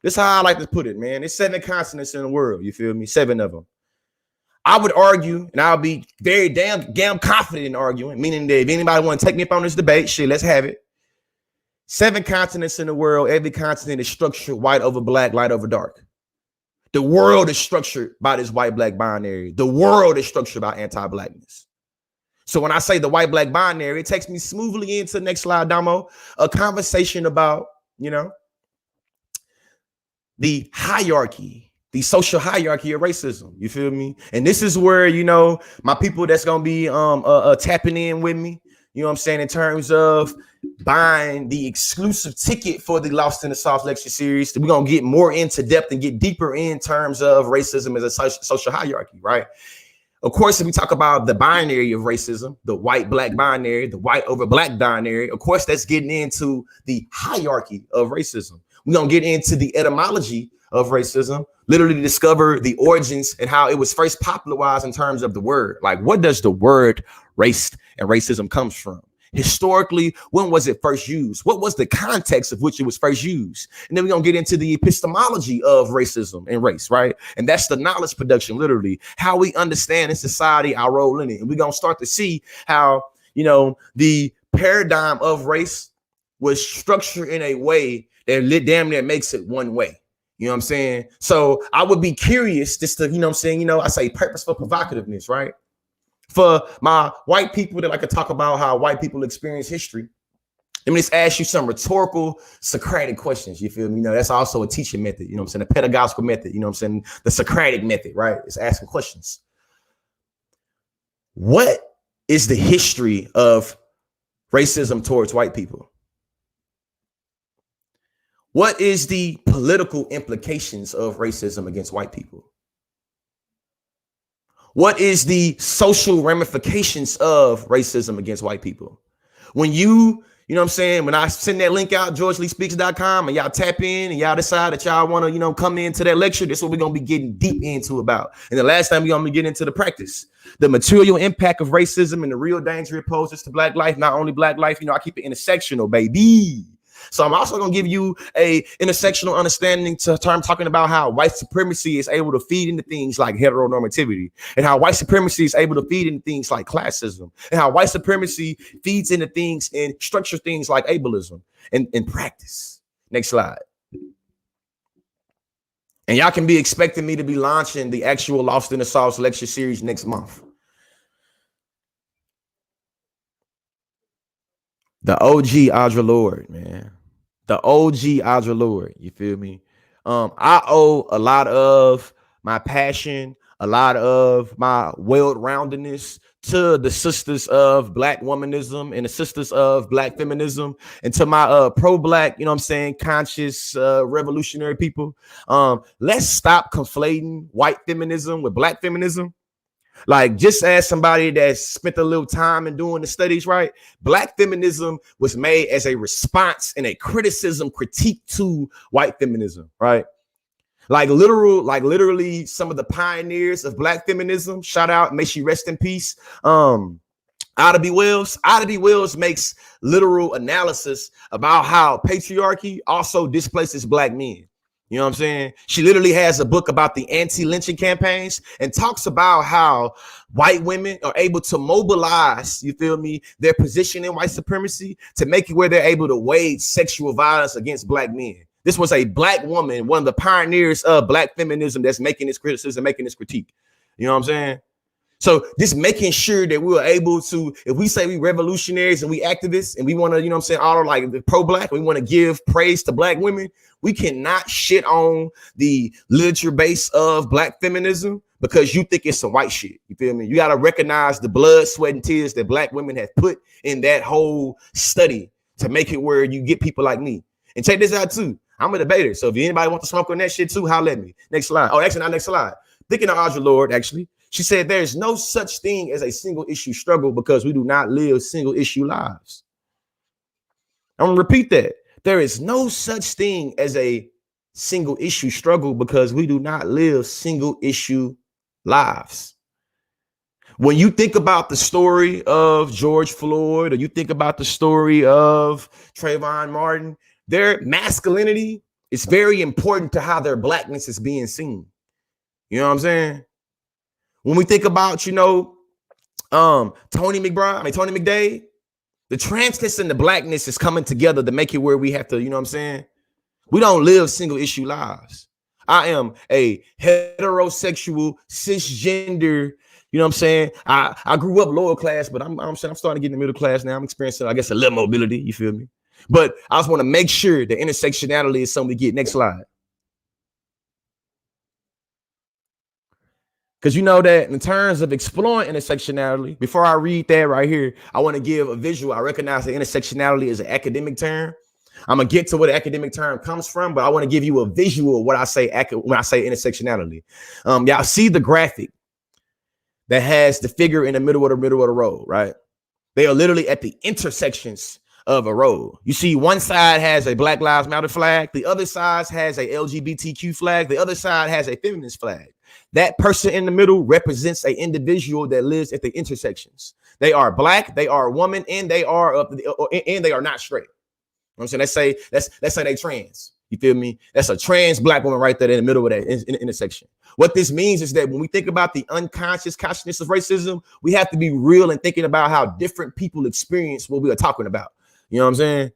This is how I like to put it, man. There's 7 continents in the world. You feel me? 7 of them. I would argue, and I'll be very damn confident in arguing, meaning that if anybody want to take me up on this debate, shit, let's have it. 7 continents in the world. Every continent is structured white over black, light over dark. The world is structured by this white black binary. The world is structured by anti-blackness. So when I say the white black binary, it takes me smoothly into the next slide, Damo, a conversation about, you know, the hierarchy, the social hierarchy of racism. You feel me? And this is where, you know, my people that's going to be tapping in with me, you know what I'm saying, in terms of buying the exclusive ticket for the Lost in the Sauce lecture series. We're going to get more into depth and get deeper in terms of racism as a social hierarchy, right? Of course, if we talk about the binary of racism, the white black binary, the white over black binary, of course, that's getting into the hierarchy of racism. We're going to get into the etymology of racism, literally discover the origins and how it was first popularized in terms of the word. Like, what does the word race and racism comes from? Historically, when was it first used? What was the context of which it was first used? And then we're going to get into the epistemology of racism and race, right? And that's the knowledge production, literally, how we understand in society, our role in it. And we're going to start to see how, you know, the paradigm of race was structured in a way that damn near makes it one way. You know what I'm saying? So I would be curious just to, you know what I'm saying? You know, I say purposeful provocativeness, right? For my white people that like to talk about how white people experience history, let me just ask you some rhetorical Socratic questions. You feel me? You know, that's also a teaching method, you know what I'm saying? A pedagogical method, you know what I'm saying? The Socratic method, right? It's asking questions. What is the history of racism towards white people? What is the political implications of racism against white people? What is the social ramifications of racism against white people? When you You know what I'm saying? When I send that link out, georgeleespeaks.com, and y'all tap in and y'all decide that y'all want to, you know, come into that lecture, this is what we're going to be getting deep into about. And the last time we're going to get into the practice, the material impact of racism and the real danger it poses to Black life, not only Black life, you know, I keep it intersectional, baby. So I'm also going to give you a intersectional understanding to term talking about how white supremacy is able to feed into things like heteronormativity, and how white supremacy is able to feed into things like classism, and how white supremacy feeds into things and structures things like ableism and practice. Next slide. And y'all can be expecting me to be launching the actual Lost in the Sauce lecture series next month. The OG Audre Lorde, man. The OG Audre Lorde, you feel me? I owe a lot of my passion, a lot of my well-roundedness to the sisters of Black womanism and the sisters of Black feminism, and to my pro-Black, you know what I'm saying, conscious revolutionary people. Let's stop conflating white feminism with Black feminism. Like, just as somebody that spent a little time in doing the studies, right? Black feminism was made as a response and a critique to white feminism, right? Like literally some of the pioneers of Black feminism, shout out, may she rest in peace. Ida B. Wells makes literal analysis about how patriarchy also displaces Black men. You know what I'm saying? She literally has a book about the anti-lynching campaigns and talks about how white women are able to mobilize, you feel me, their position in white supremacy to make it where they're able to wage sexual violence against Black men. This was a Black woman, one of the pioneers of Black feminism, that's making this criticism, making this critique. You know what I'm saying? So just making sure that we're able to, if we say we revolutionaries and we activists and we want to, you know what I'm saying, all like the pro-Black, we want to give praise to Black women, we cannot shit on the literature base of Black feminism because you think it's some white shit. You feel me? You got to recognize the blood, sweat, and tears that Black women have put in that whole study to make it where you get people like me. And check this out too. I'm a debater. So if anybody wants to smoke on that shit too, holler at me. Next slide. Oh, actually, not next slide. Thinking of Audre Lorde, actually. She said there's no such thing as a single issue struggle because we do not live single issue lives. I'm going to repeat that. There is no such thing as a single issue struggle because we do not live single issue lives. When you think about the story of George Floyd, or you think about the story of Trayvon Martin, their masculinity is very important to how their Blackness is being seen. You know what I'm saying? When we think about, you know, Tony McDade, the transness and the Blackness is coming together to make it where we have to, you know what I'm saying? We don't live single issue lives. I am a heterosexual, cisgender, you know what I'm saying? I grew up lower class, but I'm starting to get in the middle class now. I'm experiencing, I guess, a little mobility, you feel me? But I just want to make sure the intersectionality is something we get. Next slide. Because you know that in terms of exploring intersectionality, before I read that right here, I want to give a visual. I recognize that intersectionality is an academic term. I'm going to get to where the academic term comes from, but I want to give you a visual of what I say when I say intersectionality. Y'all see the graphic that has the figure in the middle of the road, right? They are literally at the intersections of a road. You see one side has a Black Lives Matter flag. The other side has a LGBTQ flag. The other side has a feminist flag. That person in the middle represents an individual that lives at the intersections. They are Black, they are a woman, and they are not straight. You know what I'm saying? Let's say they trans. You feel me? That's a trans Black woman right there in the middle of that intersection. What this means is that when we think about the unconscious consciousness of racism, we have to be real and thinking about how different people experience what we are talking about. You know what I'm saying?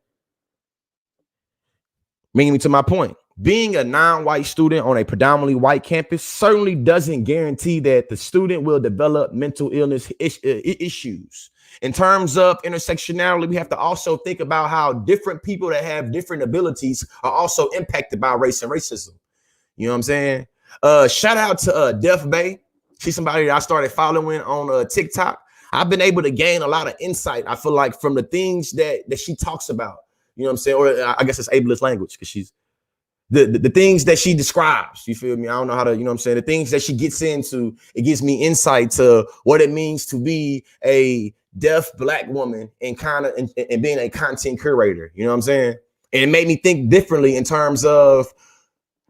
Bringing me to my point. Being a non-white student on a predominantly white campus certainly doesn't guarantee that the student will develop mental illness issues. In terms of intersectionality, we have to also think about how different people that have different abilities are also impacted by race and racism. You know what I'm saying? Shout out to Def Bay. She's somebody that I started following on TikTok. I've been able to gain a lot of insight, I feel like, from the things that she talks about. You know what I'm saying? Or I guess it's ableist language because she's the things that she describes, you feel me? I don't know how to, you know what I'm saying? The things that she gets into, it gives me insight to what it means to be a deaf Black woman and and being a content curator, you know what I'm saying? And it made me think differently in terms of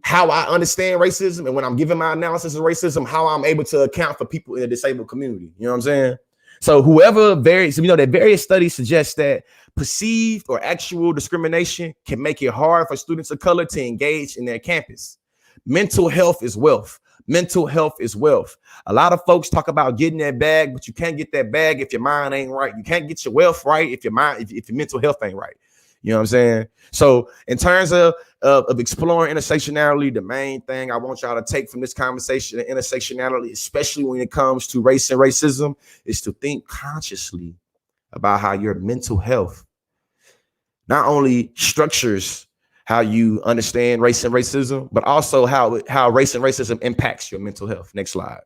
how I understand racism, and when I'm giving my analysis of racism, how I'm able to account for people in the disabled community, you know what I'm saying? So that various studies suggest that perceived or actual discrimination can make it hard for students of color to engage in their campus. Mental health is wealth. Mental health is wealth. A lot of folks talk about getting that bag, but you can't get that bag if your mind ain't right. You can't get your wealth right if your mental health ain't right. You know what I'm saying? So in terms of exploring intersectionality, the main thing I want y'all to take from this conversation of intersectionality, especially when it comes to race and racism, is to think consciously about how your mental health not only structures how you understand race and racism, but also how race and racism impacts your mental health. Next slide.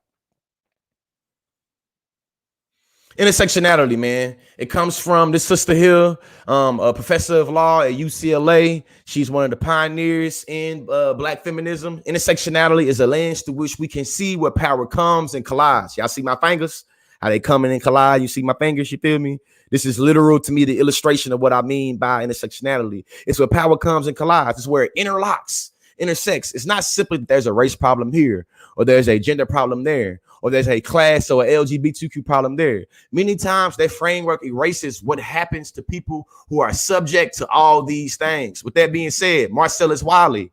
Intersectionality, man. It comes from this sister here, a professor of law at UCLA. She's one of the pioneers in Black feminism. Intersectionality is a lens through which we can see where power comes and collides. Y'all see my fingers? How they come in and collide? You see my fingers? You feel me? This is literal to me, the illustration of what I mean by intersectionality. It's where power comes and collides. It's where it interlocks, intersects. It's not simply that there's a race problem here, or there's a gender problem there, or there's a class or LGBTQ problem there. Many times that framework erases what happens to people who are subject to all these things. With that being said, Marcellus Wiley,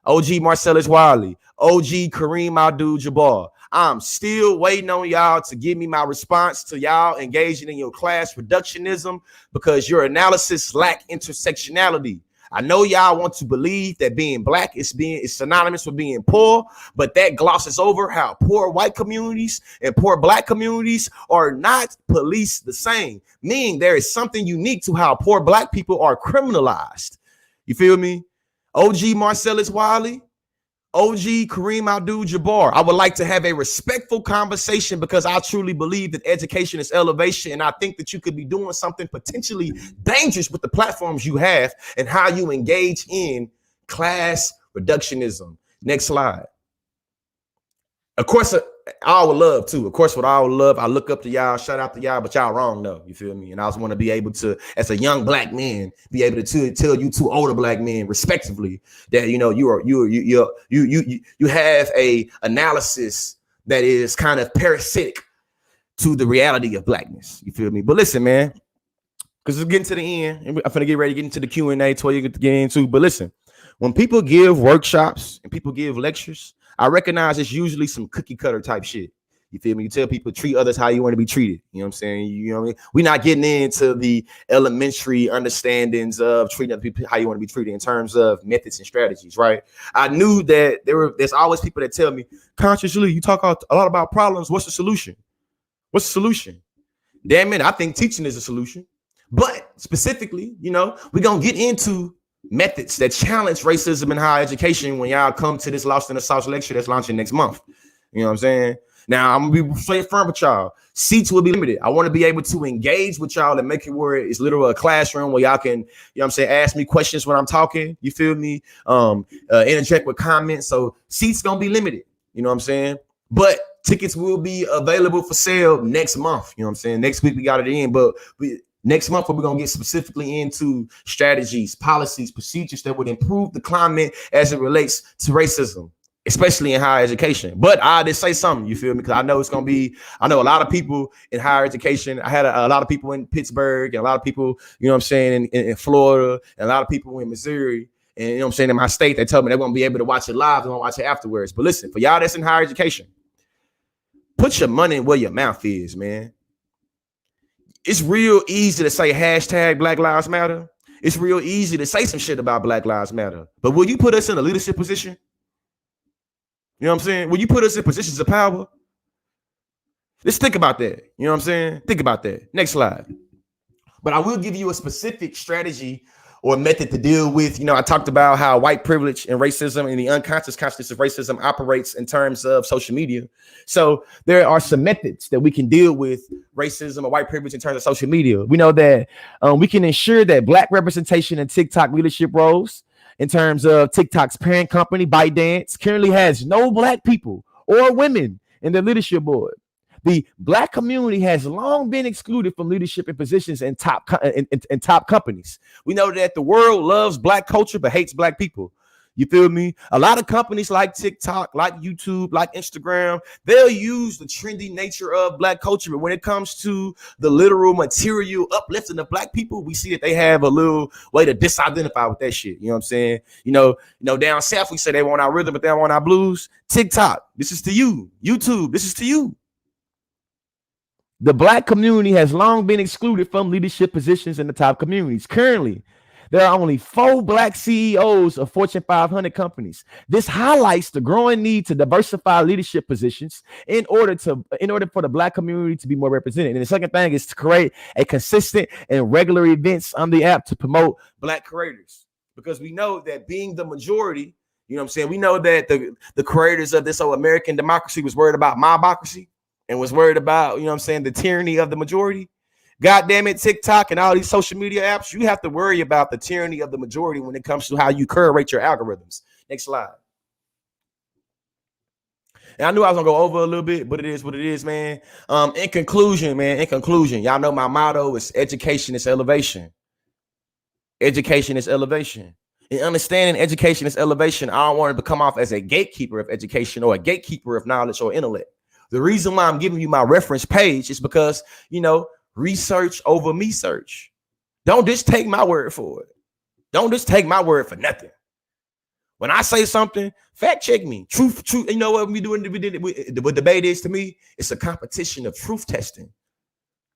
OG Marcellus Wiley, OG Kareem Abdul-Jabbar, I'm still waiting on y'all to give me my response to y'all engaging in your class reductionism because your analysis lack intersectionality. I know y'all want to believe that being Black is synonymous with being poor, but that glosses over how poor white communities and poor Black communities are not policed the same, meaning there is something unique to how poor Black people are criminalized. You feel me? OG Marcellus Wiley, OG Kareem Abdul-Jabbar, I would like to have a respectful conversation because I truly believe that education is elevation, and I think that you could be doing something potentially dangerous with the platforms you have and how you engage in class reductionism. Next slide. Of course, I would love to. Of course, what I would love, I look up to y'all, shout out to y'all, but y'all wrong though. You feel me? And I just want to be able to, as a young Black man, be able to tell you two older Black men, respectively, that you have a analysis that is kind of parasitic to the reality of Blackness. You feel me? But listen, man, because it's getting to the end, and I'm gonna get ready to get into the Q&A to where you get to get into. But listen, when people give workshops and people give lectures, I recognize it's usually some cookie cutter type shit. You feel me? You tell people treat others how you want to be treated. You know what I'm saying? You know what I mean? We're not getting into the elementary understandings of treating other people how you want to be treated in terms of methods and strategies, right? I knew that there's always people that tell me, consciously, you talk a lot about problems. What's the solution? What's the solution? Damn it, I think teaching is a solution. But specifically, we're going to get into methods that challenge racism in higher education when y'all come to this Lost in the Sauce lecture that's launching next month. You know what I'm saying? Now, I'm going to be straight firm with y'all. Seats will be limited. I want to be able to engage with y'all and make it where it's literally a classroom where y'all can, ask me questions when I'm talking. You feel me? Interject with comments. So seats going to be limited. You know what I'm saying? But tickets will be available for sale next month. You know what I'm saying? Next week we got it in, but next month, we're going to get specifically into strategies, policies, procedures that would improve the climate as it relates to racism, especially in higher education. But I did say something, you feel me? Because I know I know a lot of people in higher education. I had a lot of people in Pittsburgh and a lot of people, in Florida, and a lot of people in Missouri. And, in my state, they told me they won't be able to watch it live. They won't watch it afterwards. But listen, for y'all that's in higher education, put your money where your mouth is, man. It's real easy to say hashtag Black Lives Matter. It's real easy to say some shit about Black Lives Matter. But will you put us in a leadership position? You know what I'm saying? Will you put us in positions of power? Let's think about that. You know what I'm saying? Think about that. Next slide. But I will give you a specific strategy or method to deal with. I talked about how white privilege and racism and the unconscious consciousness of racism operates in terms of social media. So there are some methods that we can deal with racism or white privilege in terms of social media. We know that we can ensure that Black representation in TikTok leadership roles in terms of TikTok's parent company, ByteDance, currently has no black people or women in the leadership board. The black community has long been excluded from leadership and positions in top companies. We know that the world loves black culture but hates black people. You feel me? A lot of companies like TikTok, like YouTube, like Instagram, they'll use the trendy nature of black culture. But when it comes to the literal material uplifting of black people, we see that they have a little way to disidentify with that shit. You know what I'm saying? You know, down south, we say they want our rhythm, but they don't want our blues. TikTok, this is to you. YouTube, this is to you. The black community has long been excluded from leadership positions in the top communities. Currently, there are only 4 black CEOs of Fortune 500 companies. This highlights the growing need to diversify leadership positions in order for the black community to be more represented. And the second thing is to create a consistent and regular events on the app to promote black creators, because we know that being the majority, you know what I'm saying? We know that the creators of this old American democracy was worried about mobocracy and was worried about, you know what I'm saying, the tyranny of the majority. God damn it, TikTok and all these social media apps, you have to worry about the tyranny of the majority when it comes to how you curate your algorithms. Next slide. And I knew I was gonna go over a little bit, but it is what it is, man. In conclusion, y'all know my motto is education is elevation. Education is elevation. In understanding education is elevation, I don't want to come off as a gatekeeper of education or a gatekeeper of knowledge or intellect. The reason why I'm giving you my reference page is because, you know, research over me search. Don't just take my word for it. Don't just take my word for nothing. When I say something, fact check me. Truth. You know what we doing? What debate is to me? It's a competition of truth testing.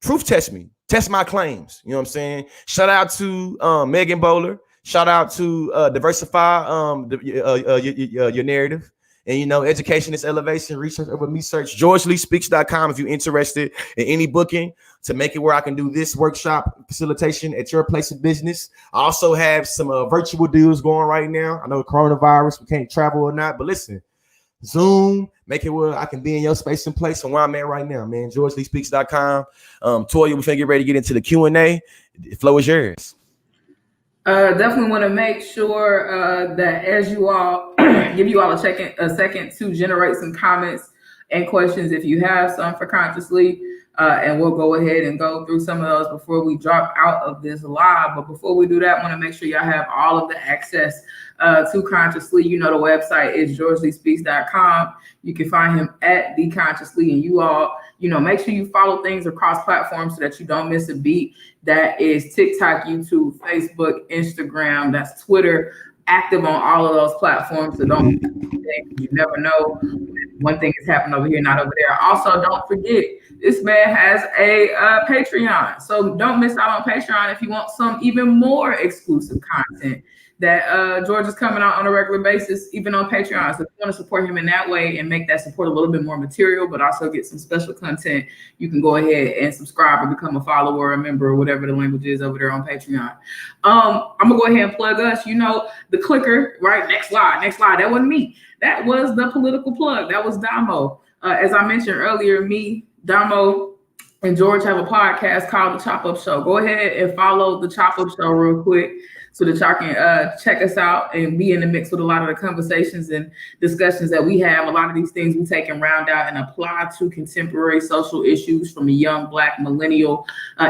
Truth test me. Test my claims. You know what I'm saying? Shout out to Megan Bowler. Shout out to diversify your narrative. And, you know, education is elevation, research over me search. GeorgeLeeSpeaks.com if you're interested in any booking to make it where I can do this workshop facilitation at your place of business. I also have some virtual deals going right now. I know coronavirus, we can't travel or not, but listen, Zoom, make it where I can be in your space and place and where I'm at right now, man. GeorgeLeeSpeaks.com. Toya, we're going to get ready to get into the Q&A. The flow is yours. Definitely want to make sure that as you all give you all a second to generate some comments and questions if you have some for Consciously, and we'll go ahead and go through some of those before we drop out of this live. But before we do that, I want to make sure y'all have all of the access to Consciously. You know, the website is GeorgeLeeSpeaks.com. You can find him at The Consciously, and you all, you know, make sure you follow things across platforms so that you don't miss a beat. That is TikTok, YouTube, Facebook, Instagram, that's Twitter, active on all of those platforms. So don't, you never know, one thing is happening over here, not over there. Also, don't forget, this man has a Patreon. So don't miss out on Patreon if you want some even more exclusive content that George is coming out on a regular basis, even on Patreon. So if you want to support him in that way and make that support a little bit more material, but also get some special content, you can go ahead and subscribe or become a follower or a member or whatever the language is over there on Patreon. I'm gonna go ahead and plug us. You know, the clicker, right? Next slide. That wasn't me. That was the political plug. That was Damo. As I mentioned earlier, me, Damo, and George have a podcast called The Chop Up Show. Go ahead and follow The Chop Up Show real quick so that y'all can check us out and be in the mix with a lot of the conversations and discussions that we have. A lot of these things we take and round out and apply to contemporary social issues from a young Black millennial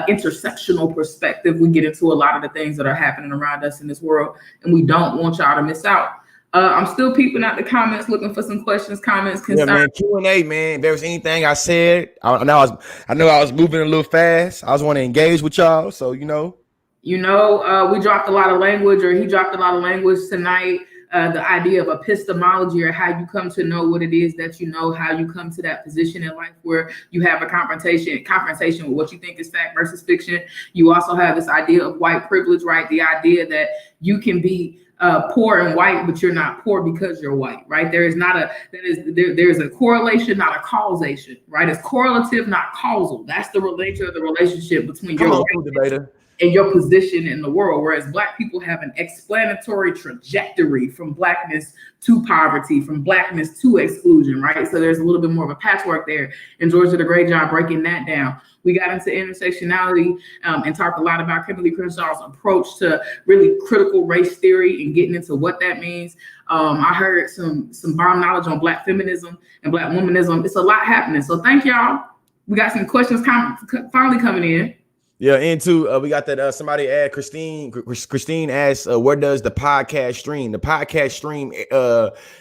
intersectional perspective. We get into a lot of the things that are happening around us in this world, and we don't want y'all to miss out. I'm still peeping out the comments, looking for some questions, comments, concerns. Yeah, man, Q&A, man. If there was anything I said, I know I was moving a little fast. I was want to engage with y'all, so we dropped a lot of language, or he dropped a lot of language tonight. The idea of epistemology, or how you come to know what it is that you know, how you come to that position in life where you have a confrontation with what you think is fact versus fiction. You also have this idea of white privilege, right? The idea that you can be poor and white, but you're not poor because you're white, right? There's a correlation, not a causation, right? It's correlative, not causal. That's the nature of the relationship between your white. and your position in the world, whereas Black people have an explanatory trajectory from Blackness to poverty, from Blackness to exclusion, right? So there's a little bit more of a patchwork there, and George did a great job breaking that down. We got into intersectionality and talked a lot about Kimberly Crenshaw's approach to really critical race theory and getting into what that means. I heard some bomb knowledge on Black feminism and Black womanism. It's a lot happening. So thank y'all. We got some questions finally coming in. Yeah, and we got that somebody asked Christine asked where does the podcast stream? The podcast stream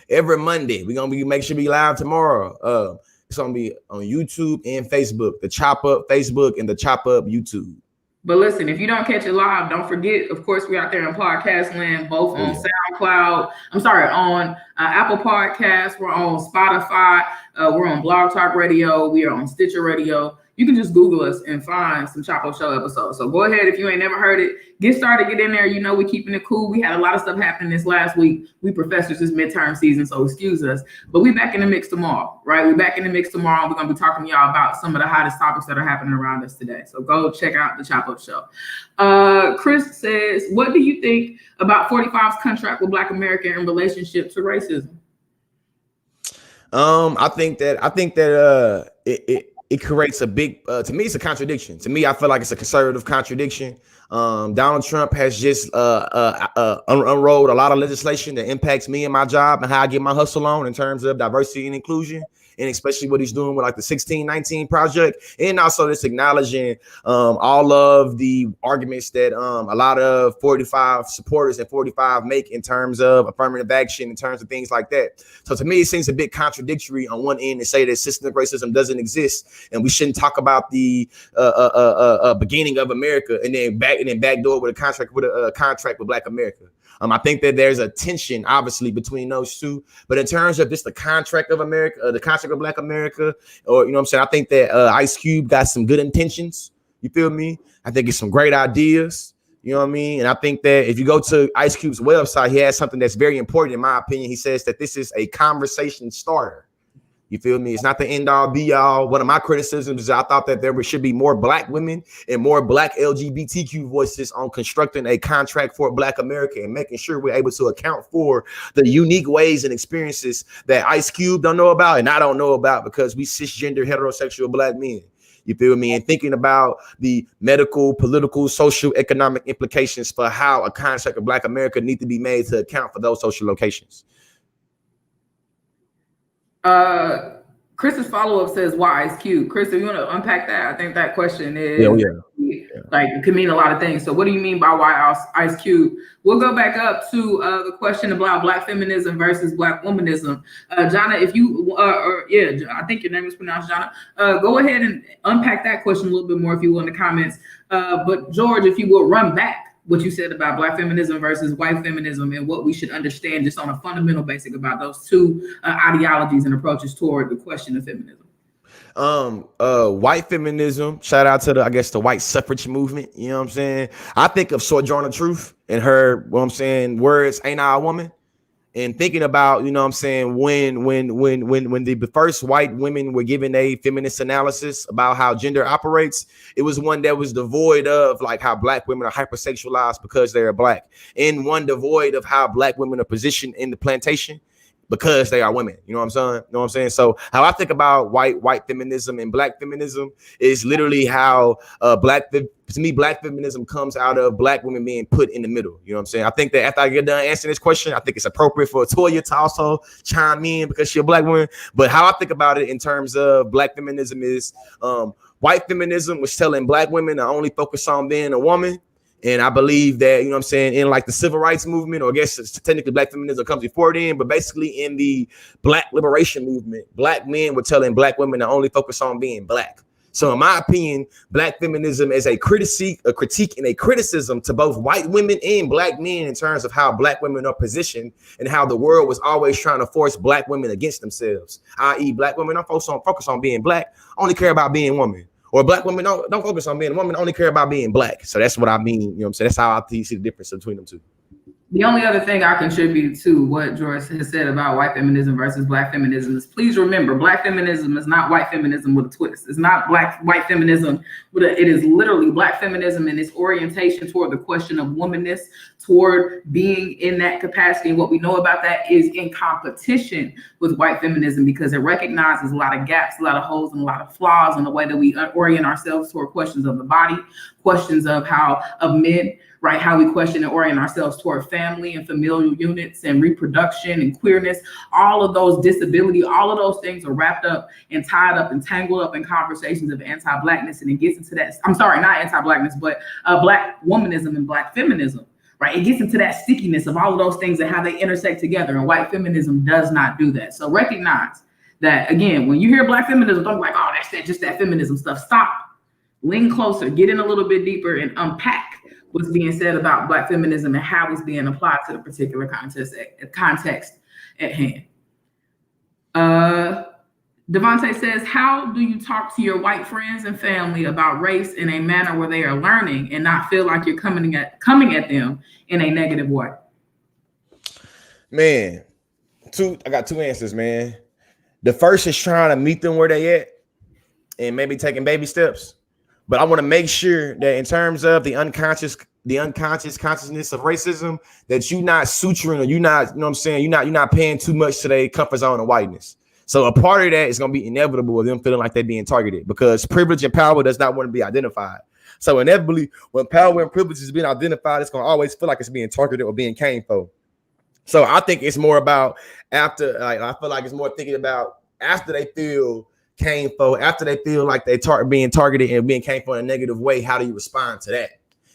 every Monday. We're gonna make sure we live tomorrow. It's gonna be on YouTube and Facebook, the Chop Up Facebook and the Chop Up YouTube. But listen, if you don't catch it live, don't forget, of course, we're out there in podcast land, both on SoundCloud. On Apple Podcasts. We're on Spotify. We're on Blog Talk Radio. We are on Stitcher Radio. You can just Google us and find some Chop Up Show episodes. So go ahead, if you ain't never heard it, get started, get in there. You know, we're keeping it cool. We had a lot of stuff happening this last week. We professors this midterm season, so excuse us. But we back in the mix tomorrow, right? We're back in the mix tomorrow. We're going to be talking to y'all about some of the hottest topics that are happening around us today. So go check out the Chop Up Show. Chris says, what do you think about 45's contract with Black America in relationship to racism? I think that it creates a big, to me, it's a contradiction. To me, I feel like it's a conservative contradiction. Donald Trump has just unrolled a lot of legislation that impacts me and my job and how I get my hustle on in terms of diversity and inclusion, and especially what he's doing with like the 1619 project, and also just acknowledging all of the arguments that a lot of 45 supporters and 45 make in terms of affirmative action, in terms of things like that. So to me, it seems a bit contradictory on one end to say that systemic racism doesn't exist and we shouldn't talk about the beginning of America and then backdoor with a contract with Black America. I think that there's a tension, obviously, between those two. But in terms of just the contract of America, the contract of Black America, or, you know what I'm saying, I think that Ice Cube got some good intentions. You feel me? I think it's some great ideas. You know what I mean? And I think that if you go to Ice Cube's website, he has something that's very important, in my opinion. He says that this is a conversation starter. You feel me? It's not the end all be all. One of my criticisms is I thought that there should be more Black women and more Black LGBTQ voices on constructing a contract for Black America and making sure we're able to account for the unique ways and experiences that Ice Cube don't know about and I don't know about because we cisgender heterosexual Black men. You feel me? And thinking about the medical, political, social, economic implications for how a contract of Black America need to be made to account for those social locations. Chris's follow-up says, why Ice Cube? Chris, if you want to unpack that, I think that question is like, it could mean a lot of things. So what do you mean by why Ice Cube? We'll go back up to the question about Black feminism versus Black womanism. Jonna, if you, I think your name is pronounced Jonna. Go ahead and unpack that question a little bit more if you will in the comments. But George, if you will, run back what you said about Black feminism versus white feminism and what we should understand just on a fundamental basic about those two ideologies and approaches toward the question of feminism. White feminism, shout out to the white suffrage movement. You know what I'm saying? I think of Sojourner Truth and her, what I'm saying, words, ain't I a woman? And thinking about, you know what I'm saying, when the first white women were given a feminist analysis about how gender operates, it was one that was devoid of like how Black women are hypersexualized because they're Black, and one devoid of how Black women are positioned in the plantation because they are women. You know what I'm saying? So how I think about white feminism and Black feminism is literally how Black feminism comes out of Black women being put in the middle. You know what I'm saying? I think that after I get done answering this question, I think it's appropriate for Toya to also chime in because she's a Black woman. But how I think about it in terms of Black feminism is white feminism was telling Black women to only focus on being a woman. And I believe that, you know what I'm saying, in like the civil rights movement, or I guess it's technically Black feminism comes before then, but basically in the Black liberation movement, Black men were telling Black women to only focus on being Black. So in my opinion, Black feminism is a critique and a criticism to both white women and Black men in terms of how Black women are positioned and how the world was always trying to force Black women against themselves, i.e. Black women don't focus on being Black, only care about being woman. Or Black women don't focus on being a woman, only care about being Black. So that's what I mean. You know what I'm saying? That's how I see the difference between them two. The only other thing I contribute to what George has said about white feminism versus black feminism is, please remember, black feminism is not white feminism with a twist. It's not white feminism it is literally black feminism and its orientation toward the question of womanness, toward being in that capacity. And what we know about that is in competition with white feminism, because it recognizes a lot of gaps, a lot of holes, and a lot of flaws in the way that we orient ourselves toward questions of the body, questions of men, right? How we question and orient ourselves toward family and familial units and reproduction and queerness. All of those disability, all of those things are wrapped up and tied up and tangled up in conversations of anti-blackness. And it gets into that, I'm sorry, not anti-blackness, but black womanism and black feminism, right? It gets into that stickiness of all of those things and how they intersect together. And white feminism does not do that. So recognize that, again, when you hear black feminism, don't be like, oh, that's just that feminism stuff. Stop, lean closer, get in a little bit deeper and unpack what's being said about black feminism and how it's being applied to the particular context at hand. Devontae says, how do you talk to your white friends and family about race in a manner where they are learning and not feel like you're coming at them in a negative way? Man, I got two answers, man. The first is trying to meet them where they at and maybe taking baby steps. But I want to make sure that in terms of the unconscious consciousness of racism, that you're not suturing, or you're not, you know what I'm saying, you're not paying too much to their comfort zone of whiteness. So a part of that is going to be inevitable of them feeling like they're being targeted, because privilege and power does not want to be identified. So inevitably, when power and privilege is being identified, it's going to always feel like it's being targeted or being came for. So I think it's more about I feel like it's more thinking about after they feel came for, after they feel like they being targeted and being came for in a negative way, how do you respond to that?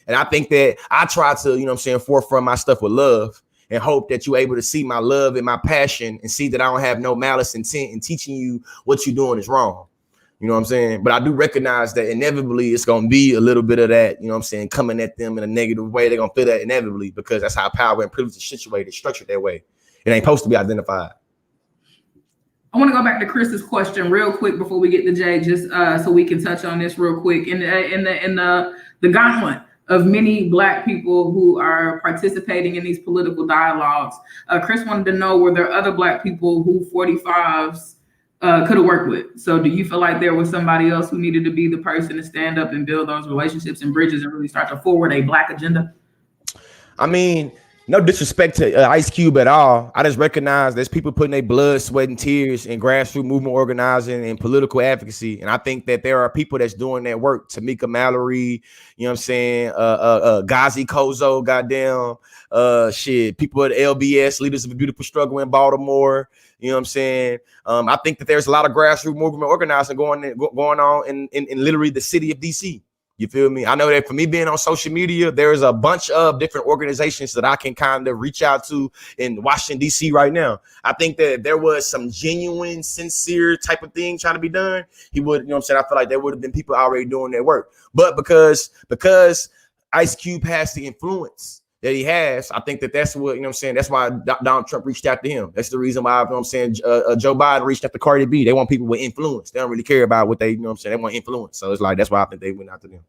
And I think that I try to, you know what I'm saying, forefront my stuff with love and hope that you're able to see my love and my passion and see that I don't have no malice intent in teaching you what you're doing is wrong. You know what I'm saying? But I do recognize that inevitably it's going to be a little bit of that, you know what I'm saying, coming at them in a negative way. They're going to feel that inevitably, because that's how power and privilege is situated, structured that way. It ain't supposed to be identified. I want to go back to Chris's question real quick before we get to Jay, just so we can touch on this real quick. In the gauntlet of many Black people who are participating in these political dialogues, Chris wanted to know, were there other Black people who 45s could have worked with? So do you feel like there was somebody else who needed to be the person to stand up and build those relationships and bridges and really start to forward a Black agenda? I mean, no disrespect to Ice Cube at all. I just recognize there's people putting their blood, sweat, and tears in grassroots movement organizing and political advocacy. And I think that there are people that's doing that work. Tamika Mallory, you know what I'm saying? Gazi Kozo, goddamn. People at LBS, Leaders of a Beautiful Struggle in Baltimore. You know what I'm saying? I think that there's a lot of grassroots movement organizing going on in literally the city of DC. You feel me? I know that for me being on social media, there's a bunch of different organizations that I can kind of reach out to in Washington, D.C. right now. I think that if there was some genuine, sincere type of thing trying to be done, he would, you know what I'm saying? I feel like there would have been people already doing their work. But because Ice Cube has the influence that he has, I think that's what, you know what I'm saying? That's why Donald Trump reached out to him. That's the reason why, you know what I'm saying, Joe Biden reached out to Cardi B. They want people with influence. They don't really care about what they, you know what I'm saying? They want influence. So it's like, that's why I think they went out to them.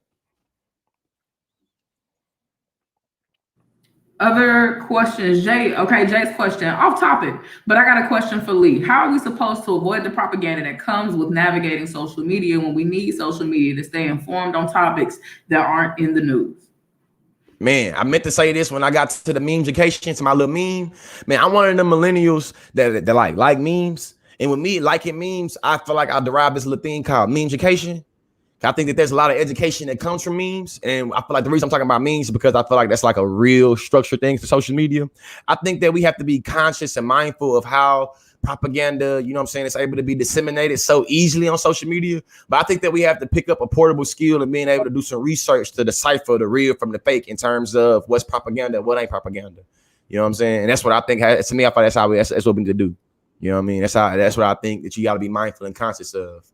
Other questions? Jay, okay, Jay's question, off topic, but I got a question for Lee. How are we supposed to avoid the propaganda that comes with navigating social media when we need social media to stay informed on topics that aren't in the news? Man, I meant to say this when I got to the memefication, to my little meme. Man, I'm one of the millennials that like memes. And with me liking memes, I feel like I derived this little thing called memefication. I think that there's a lot of education that comes from memes. And I feel like the reason I'm talking about memes is because I feel like that's like a real structured thing for social media. I think that we have to be conscious and mindful of how propaganda, you know what I'm saying, it's able to be disseminated so easily on social media. But I think that we have to pick up a portable skill and being able to do some research to decipher the real from the fake in terms of what's propaganda and what ain't propaganda. You know what I'm saying? And that's what I think, to me, I feel that's what we need to do. You know what I mean? That's what I think that you got to be mindful and conscious of,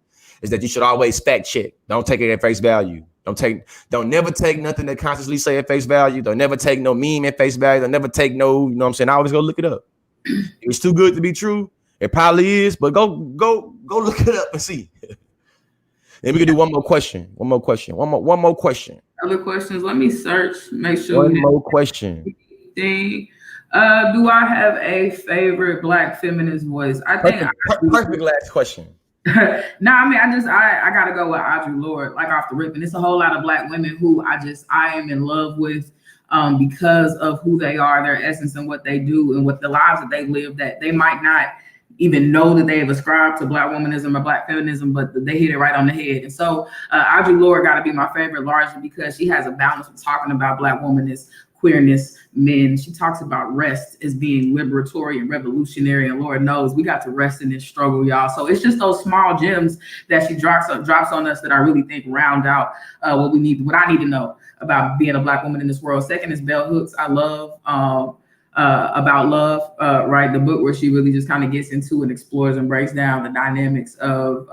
is that you should always fact check. Don't take it at face value. Don't never take nothing that consciously say at face value. Don't never take no meme at face value. Don't never take no, you know what I'm saying? I always go look it up. It's too good to be true. It probably is, but go look it up and see. Then we can do one more question. Other questions. Let me search, make sure. One more question. Do I have a favorite Black feminist voice? I think perfect last question. No, I mean, I gotta go with Audre Lorde, like off the rip. And it's a whole lot of Black women who I am in love with because of who they are, their essence and what they do and what the lives that they live, that they might not even know that they have ascribed to Black womanism or Black feminism, but they hit it right on the head. And so Audre Lorde got to be my favorite largely because she has a balance of talking about Black womanist, queerness, men. She talks about rest as being liberatory and revolutionary, and Lord knows we got to rest in this struggle, y'all. So it's just those small gems that she drops on us that I really think round out what I need to know about being a Black woman in this world. Second is Bell Hooks. I love About Love, right? The book where she really just kind of gets into and explores and breaks down the dynamics of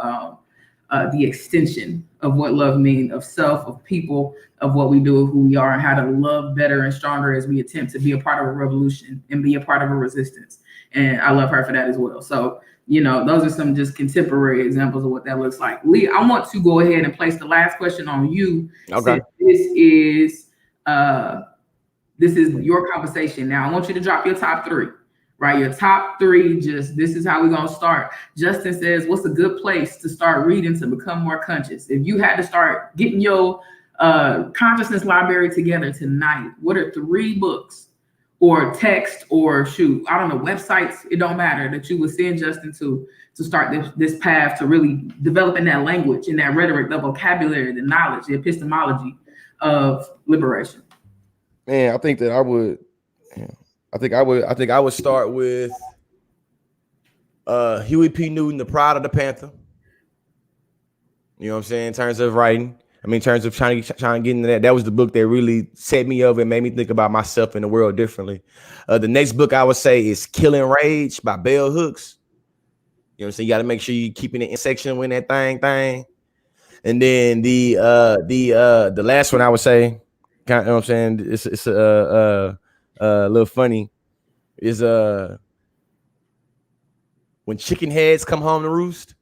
the extension of what love means, of self, of people, of what we do, of who we are, and how to love better and stronger as we attempt to be a part of a revolution and be a part of a resistance. And I love her for that as well. So, those are some just contemporary examples of what that looks like. Lee, I want to go ahead and place the last question on you. Okay. This is your conversation. Now, I want you to drop your top three, right? Your top three, this is how we're going to start. Justin says, what's a good place to start reading to become more conscious? If you had to start getting your consciousness library together tonight, what are 3 books or text or websites, it don't matter, that you would send Justin to start this path to really developing that language and that rhetoric, the vocabulary, the knowledge, the epistemology of liberation? Man, I think that I would. I think I would start with Huey P. Newton, The Pride of the Panther. You know what I'm saying? In terms of writing, in terms of trying to get into that. That was the book that really set me up and made me think about myself and the world differently. The next book I would say is Killing Rage by Bell Hooks. You know what I'm saying? You got to make sure you're keeping it in section when that thing. And then the last one I would say, you know what I'm saying? It's a little funny. Is When Chicken Heads Come Home to Roost.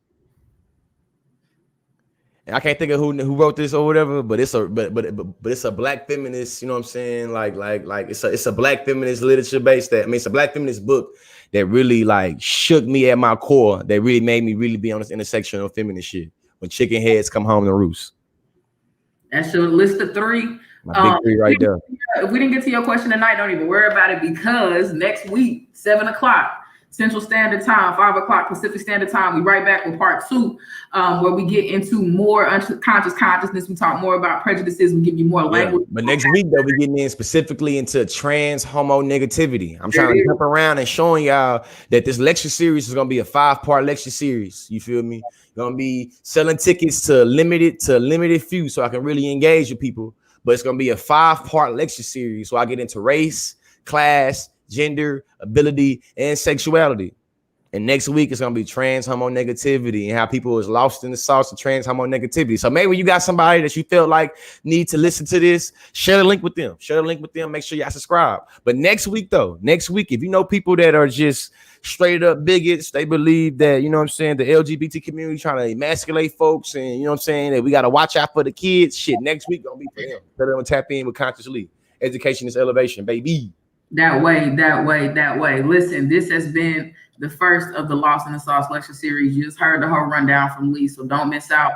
And I can't think of who wrote this or whatever, but it's a Black feminist, you know what I'm saying? Like it's a Black feminist literature based it's a Black feminist book that really shook me at my core, that really made me really be on this intersection of feminist shit. When Chicken Heads Come Home to Roost. That's your list of 3. My big 3 right there. If we didn't get to your question tonight, don't even worry about it, because next week, 7 o'clock Central Standard Time, 5 o'clock Pacific Standard Time, we right back with part 2, where we get into more unconscious consciousness. We talk more about prejudices. We give you more language. But next week, though, we're getting in specifically into trans homo negativity. I'm trying to jump around and showing y'all that this lecture series is going to be a 5-part lecture series. You feel me? Going to be selling tickets to limited few so I can really engage with people. But it's going to be a 5-part lecture series. So I get into race, class, gender, ability, and sexuality. And next week, it's going to be trans homo negativity and how people is lost in the sauce of trans homo negativity. So maybe you got somebody that you feel like need to listen to this, share the link with them. Make sure y'all subscribe. But next week, if you know people that are just straight up bigots, they believe that, you know what I'm saying, the LGBT community trying to emasculate folks, and you know what I'm saying, that we got to watch out for the kids. Shit, next week going to be for them. So they're going to tap in with Consciously. Education is elevation, baby. That way. Listen, this has been the first of the Lost in the Sauce lecture series. You just heard the whole rundown from Lee, so don't miss out.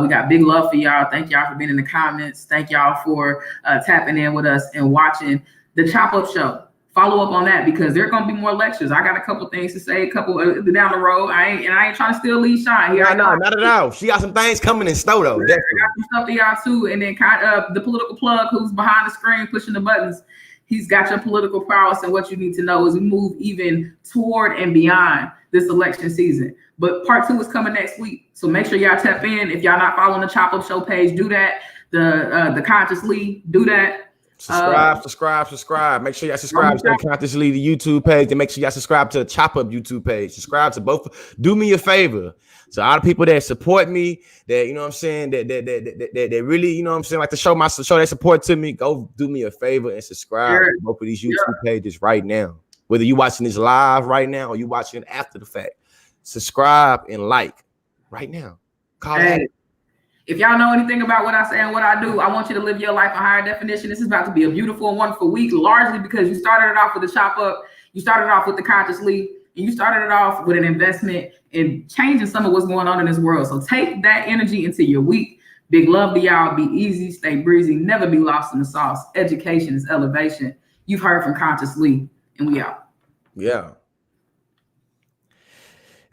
We got big love for y'all. Thank y'all for being in the comments. Thank y'all for tapping in with us and watching the Chop Up Show. Follow up on that, because there are going to be more lectures. I got a couple things to say, down the road. I ain't trying to steal Lee's shine here. No, not at all. She got some things coming in store, though. I got some stuff for y'all too. And then the political plug, who's behind the screen pushing the buttons. He's got your political prowess, and what you need to know as we move even toward and beyond this election season. But part 2 is coming next week, so make sure y'all tap in. If y'all not following the Chop Up Show page, do that. The Consciously, do that. Subscribe. Make sure y'all subscribe to the Consciously, the YouTube page, and make sure y'all subscribe to the Chop Up YouTube page. Subscribe to both. Do me a favor. So all the people that support me, that, you know what I'm saying, that really, you know what I'm saying, like to show their support to me, go do me a favor and subscribe to both of these YouTube pages right now. Whether you watching this live right now or you watching it after the fact, subscribe and like right now. Call it. If y'all know anything about what I say and what I do, I want you to live your life in higher definition. This is about to be a beautiful and wonderful week, largely because you started it off with the chop up, you started it off with the consciously, and you started it off with an investment in changing some of what's going on in this world. So take that energy into your week. Big love to y'all. Be easy, stay breezy, never be lost in the sauce. Education is elevation. You've heard from Consciously, and we out. Yeah.